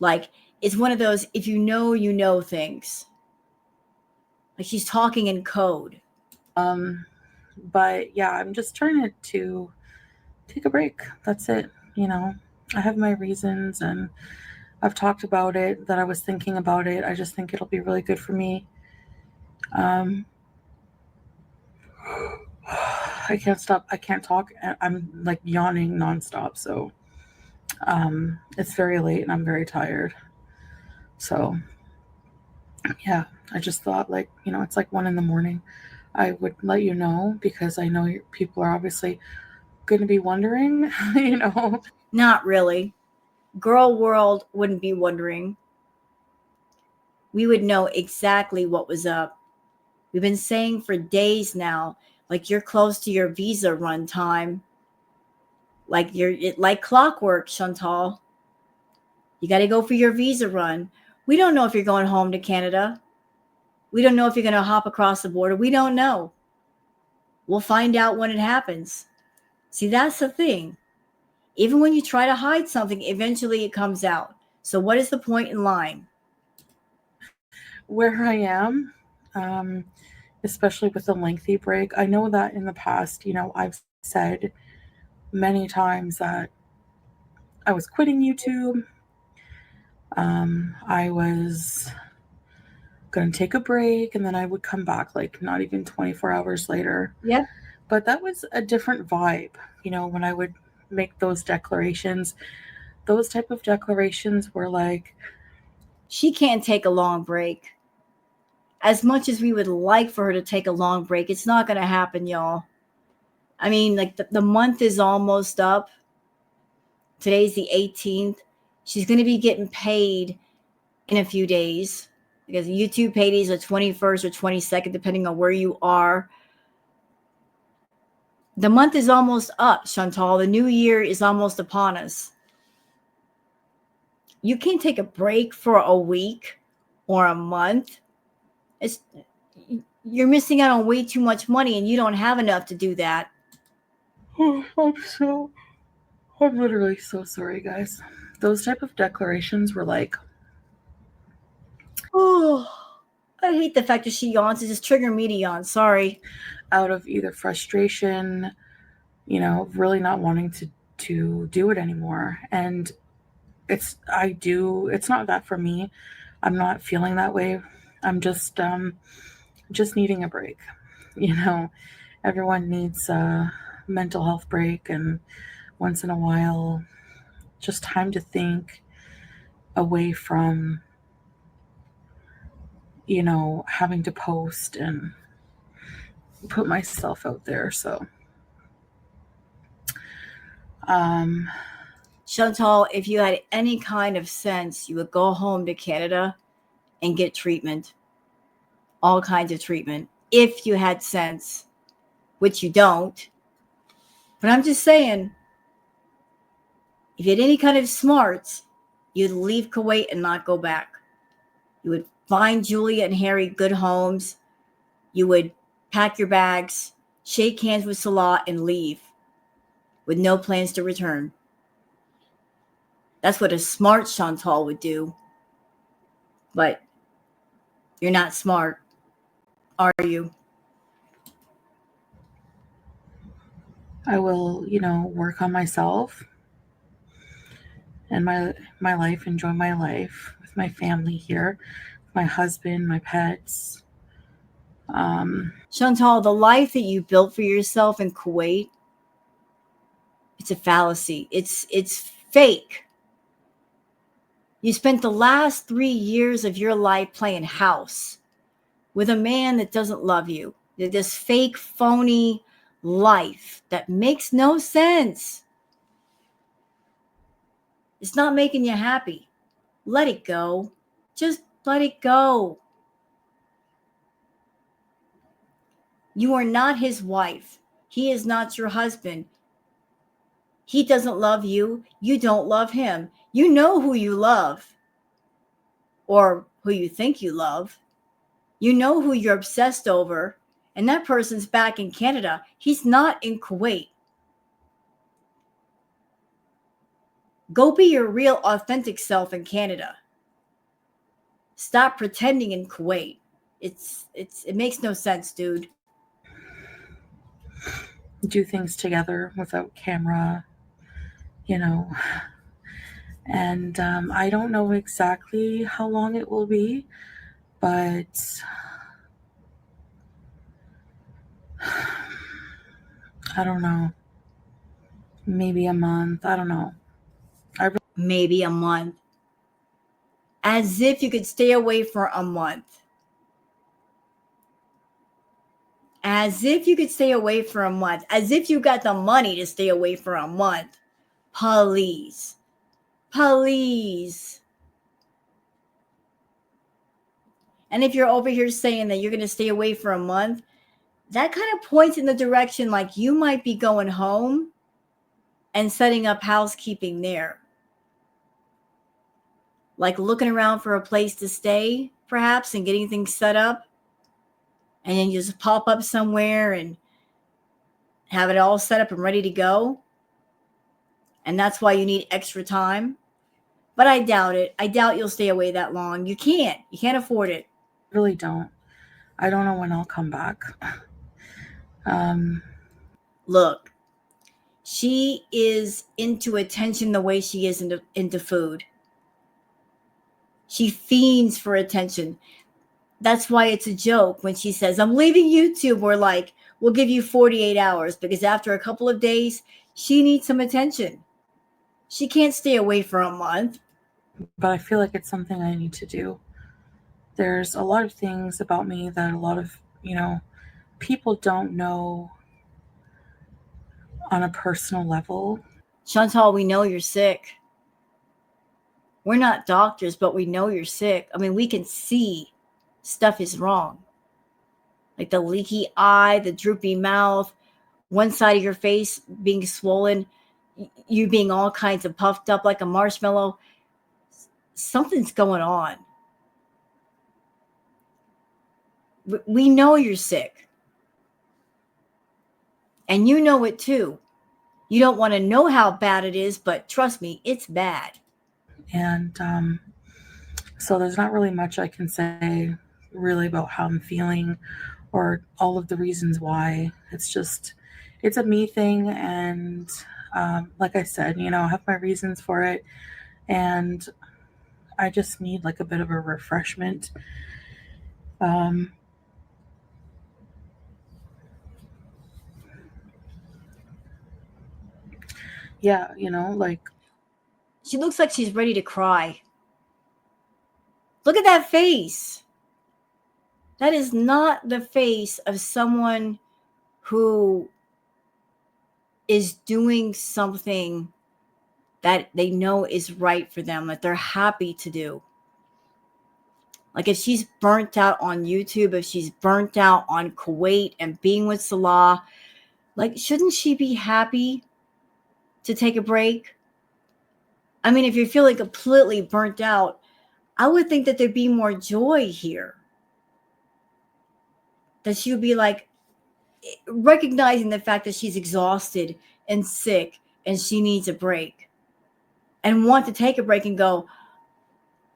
Like it's one of those, if you know things. Like she's talking in code. But yeah, I'm just trying to take a break. That's it. You know, I have my reasons and I've talked about it, that I was thinking about it. I just think it'll be really good for me. I can't stop. I can't talk. I'm like yawning nonstop. So it's very late and I'm very tired. So yeah, I just thought, like, you know, it's like 1 a.m. I would let you know because I know people are obviously going to be wondering, you know. Not really. Girl world wouldn't be wondering. We would know exactly what was up. We've been saying for days now, like you're close to your visa run time. Like clockwork, Chantal. You got to go for your visa run. We don't know if you're going home to Canada. We don't know if you're going to hop across the border. We don't know. We'll find out when it happens. See, that's the thing. Even when you try to hide something, eventually it comes out. So, what is the point in lying? Where I am, especially with a lengthy break, I know that in the past, I've said many times that I was quitting YouTube. I was going to take a break and then I would come back like not even 24 hours later. Yeah. But that was a different vibe, when I would make those declarations. Those type of declarations were like, she can't take a long break. As much as we would like for her to take a long break, it's not going to happen, y'all. I mean, like the month is almost up. Today's the 18th. She's going to be getting paid in a few days because YouTube paydays are 21st or 22nd, depending on where you are. The month is almost up, Chantal. The new year is almost upon us. You can't take a break for a week or a month. You're missing out on way too much money and you don't have enough to do that. oh, I'm literally so sorry, guys. Those type of declarations were like, oh, I hate the fact that she yawns. It just triggered me to yawn. Sorry. Out of either frustration, really not wanting to do it anymore. And it's not that for me. I'm not feeling that way. I'm just needing a break. Everyone needs a mental health break, and once in a while, just time to think away from, having to post and put myself out there. So, Chantal, if you had any kind of sense, you would go home to Canada and get treatment. All kinds of treatment. If you had sense, which you don't. But I'm just saying, if you had any kind of smarts, you'd leave Kuwait and not go back. You would find Julia and Harry good homes. You would pack your bags, shake hands with Salah, and leave with no plans to return. That's what a smart Chantal would do. But you're not smart, are you? I will, work on myself and my life, enjoy my life with my family here, my husband, my pets. Chantal, the life that you built for yourself in Kuwait, it's a fallacy. It's fake. You spent the last 3 years of your life playing house with a man that doesn't love you. This fake, phony life that makes no sense. It's not making you happy. Let it go. Just let it go. You are not his wife. He is not your husband. He doesn't love you. You don't love him. You know who you love or who you think you love. You know who you're obsessed over. And that person's back in Canada. He's not in Kuwait. Go be your real, authentic self in Canada. Stop pretending in Kuwait. It makes no sense, dude. Do things together without camera, and I don't know exactly how long it will be, but I don't know, maybe a month. I don't know. Maybe a month. As if you could stay away for a month. As if you could stay away for a month. As if you got the money to stay away for a month. Please. Please. And if you're over here saying that you're going to stay away for a month, that kind of points in the direction like you might be going home and setting up housekeeping there. Like looking around for a place to stay, perhaps, and getting things set up. And then you just pop up somewhere and have it all set up and ready to go. And that's why you need extra time. But I doubt it. I doubt you'll stay away that long. You can't. You can't afford it. Really don't. I don't know when I'll come back. Look, she is into attention the way she is into food. She fiends for attention. That's why it's a joke when she says, I'm leaving YouTube. We're like, we'll give you 48 hours because after a couple of days, she needs some attention. She can't stay away for a month. But I feel like it's something I need to do. There's a lot of things about me that a lot of, people don't know on a personal level. Chantal, we know you're sick. We're not doctors, but we know you're sick. I mean, we can see stuff is wrong. Like the leaky eye, the droopy mouth, one side of your face being swollen, you being all kinds of puffed up like a marshmallow. Something's going on. We know you're sick. And you know it too. You don't want to know how bad it is, but trust me, it's bad. And so there's not really much I can say really about how I'm feeling or all of the reasons why. It's a me thing. And like I said, I have my reasons for it. And I just need like a bit of a refreshment. Yeah, like She looks like she's ready to cry. Look at that face. That is not the face of someone who is doing something that they know is right for them, that they're happy to do. Like if she's burnt out on YouTube, if she's burnt out on Kuwait and being with Salah, like shouldn't she be happy to take a break? I mean, if you're feeling completely burnt out, I would think that there'd be more joy here. That she would be like recognizing the fact that she's exhausted and sick and she needs a break and want to take a break and go,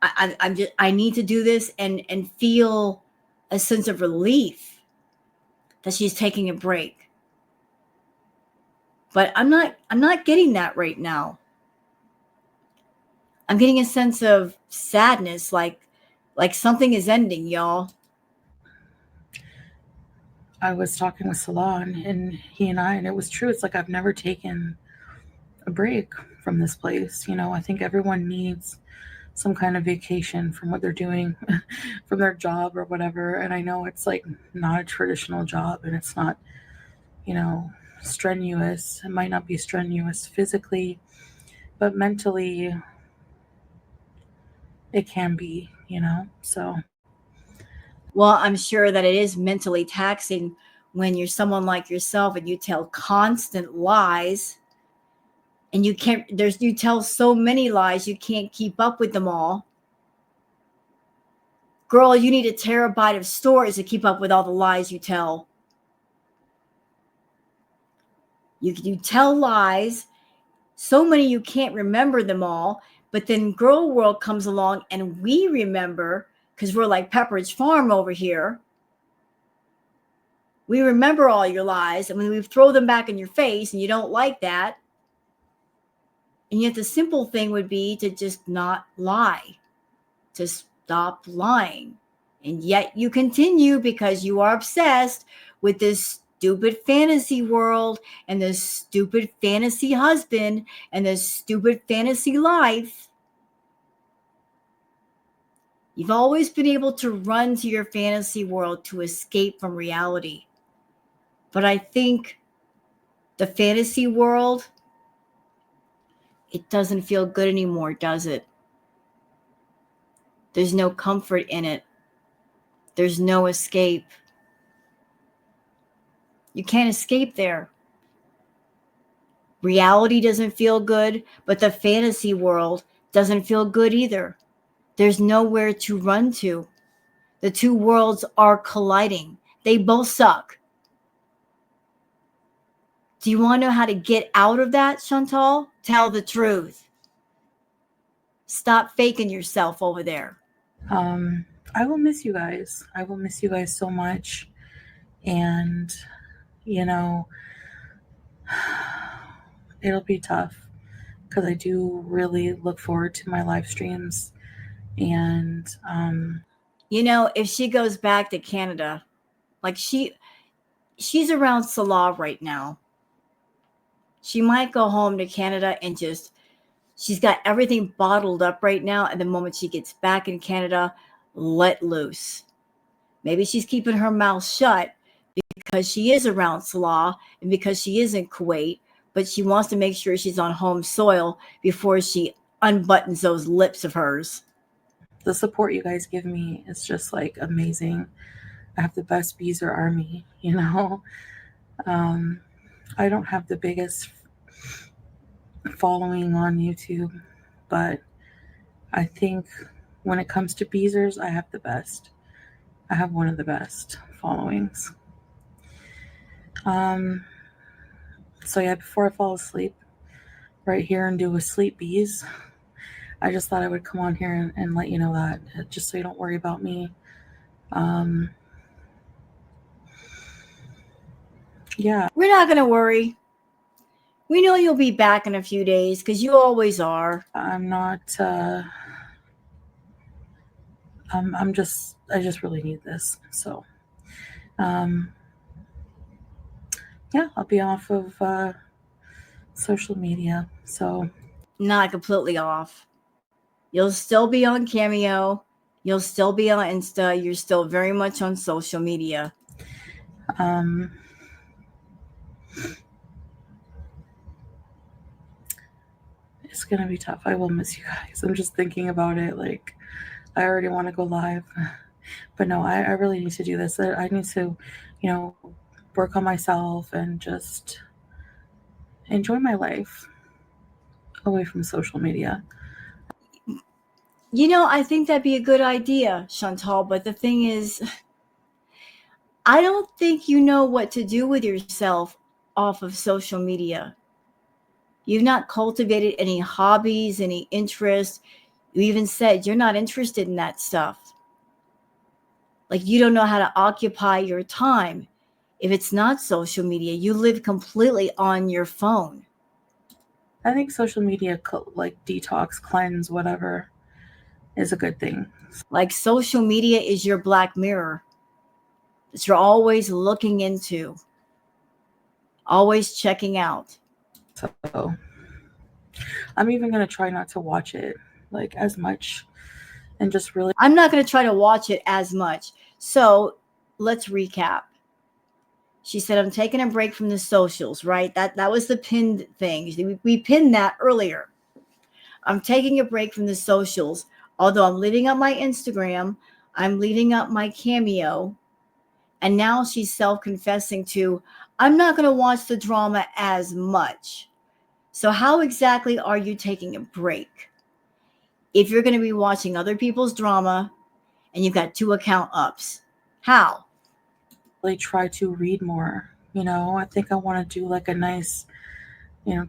I need to do this and feel a sense of relief that she's taking a break. But I'm not getting that right now. I'm getting a sense of sadness, like something is ending, y'all. I was talking with Salon and he and I, and it was true. It's like I've never taken a break from this place. I think everyone needs some kind of vacation from what they're doing, from their job or whatever. And I know it's like not a traditional job and it's not, strenuous. It might not be strenuous physically, but mentally it can be, so. Well, I'm sure that it is mentally taxing when you're someone like yourself and you tell constant lies and you tell so many lies you can't keep up with them all. Girl, you need a terabyte of stories to keep up with all the lies you tell. You tell lies, so many you can't remember them all, but then Girl World comes along and we remember because we're like Pepperidge Farm over here. We remember all your lies and when we throw them back in your face and you don't like that. And yet the simple thing would be to just not lie, to stop lying. And yet you continue because you are obsessed with this stupid fantasy world and this stupid fantasy husband and this stupid fantasy life. You've always been able to run to your fantasy world to escape from reality. But I think the fantasy world, it doesn't feel good anymore, does it? There's no comfort in it. There's no escape. You can't escape there. Reality doesn't feel good, but the fantasy world doesn't feel good either. There's nowhere to run to. The two worlds are colliding. They both suck. Do you want to know how to get out of that, Chantal? Tell the truth. Stop faking yourself over there. I will miss you guys. I will miss you guys so much. And, you know, it'll be tough because I do really look forward to my live streams. And If she goes back to Canada, like she's around Salah right now. She might go home to Canada and just she's got everything bottled up right now, and the moment she gets back in Canada, let loose. Maybe she's keeping her mouth shut because she is around Salah and because she is in Kuwait, but she wants to make sure she's on home soil before she unbuttons those lips of hers. the support you guys give me is just like amazing. I have the best Beezer army, you know. I don't have the biggest following on YouTube, but I think when it comes to Beezers, I have the best. I have one of the best followings. So yeah, before I fall asleep right here and do a sleep bees, I just thought I would come on here and let you know that, just so you don't worry about me. Yeah. We're not going to worry. We know you'll be back in a few days because you always are. I'm not, I just really need this. So, yeah, I'll be off of social media. So, Not completely off. You'll still be on Cameo. You'll still be on Insta. You're still very much on social media. It's going to be tough. I will miss you guys. I'm just thinking about it. Like, I already want to go live. But no, I really need to do this. I need to, work on myself and just enjoy my life away from social media. I think that'd be a good idea, Chantal. But the thing is, I don't think you know what to do with yourself off of social media. You've not cultivated any hobbies, any interests. You even said you're not interested in that stuff. Like you don't know how to occupy your time. If it's not social media, you live completely on your phone. I think social media, like detox, cleanse, whatever, is a good thing. Like social media is your black mirror that you're always looking into, always checking out. So I'm even going to try not to watch it like as much and just really. I'm not going to try to watch it as much. So let's recap. She said, I'm taking a break from the socials, right? That was the pinned thing. We pinned that earlier. I'm taking a break from the socials. Although I'm leaving up my Instagram, I'm leaving up my Cameo. And now she's self-confessing to, I'm not going to watch the drama as much. So how exactly are you taking a break? If you're going to be watching other people's drama and you've got 2 account ups, how? Really try to read more. I think I want to do like a nice,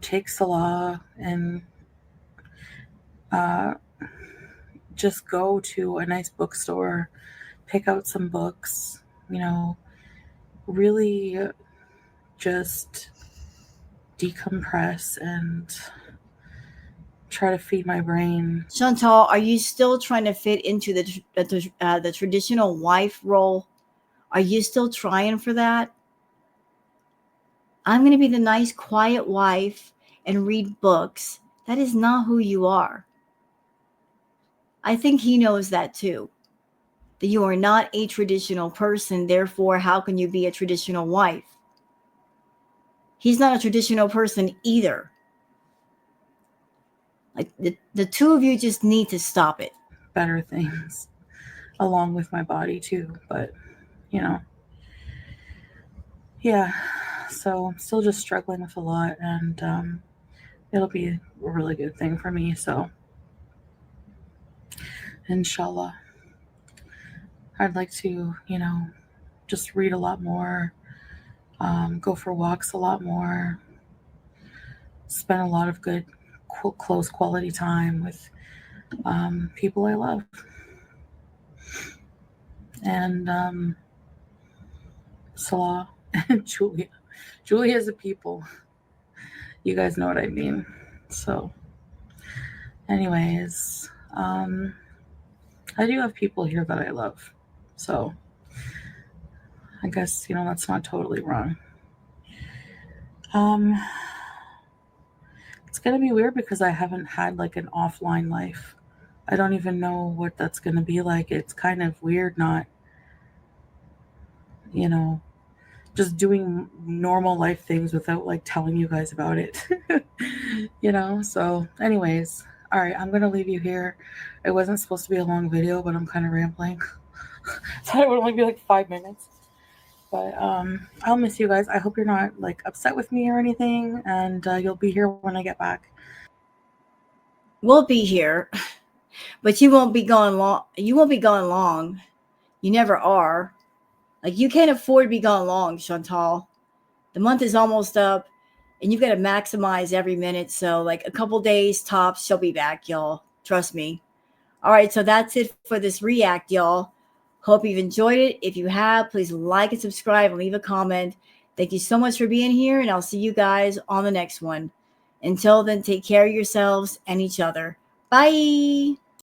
take Salah and just go to a nice bookstore, pick out some books, really just decompress and try to feed my brain. Chantal, are you still trying to fit into the traditional wife role? Are you still trying for that? I'm going to be the nice, quiet wife and read books. That is not who you are. I think he knows that too. That you are not a traditional person. Therefore, how can you be a traditional wife? He's not a traditional person either. Like the two of you just need to stop it. Better things. along with my body too. But, you know, yeah. So I'm still just struggling with a lot, and it'll be a really good thing for me. So, inshallah. I'd like to, just read a lot more, go for walks a lot more, spend a lot of good, close quality time with people I love. And Salah and Julia. Julia's a people. You guys know what I mean. So, anyways, I do have people here that I love. So, I guess, that's not totally wrong. It's going to be weird because I haven't had like an offline life. I don't even know what that's going to be like. It's kind of weird not, just doing normal life things without like telling you guys about it. So anyways, all right, I'm going to leave you here. It wasn't supposed to be a long video, but I'm kind of rambling. Thought it would only be like 5 minutes. But I'll miss you guys. I hope you're not like upset with me or anything, and you'll be here when I get back. We'll be here, but you won't be gone long. You won't be gone long. You never are. Like, you can't afford to be gone long, Chantal. The month is almost up, and you've got to maximize every minute. So, like, a couple days tops, she'll be back, y'all. Trust me. All right, so that's it for this react, y'all. Hope you've enjoyed it. If you have, please like and subscribe and leave a comment. Thank you so much for being here, and I'll see you guys on the next one. Until then, take care of yourselves and each other. Bye.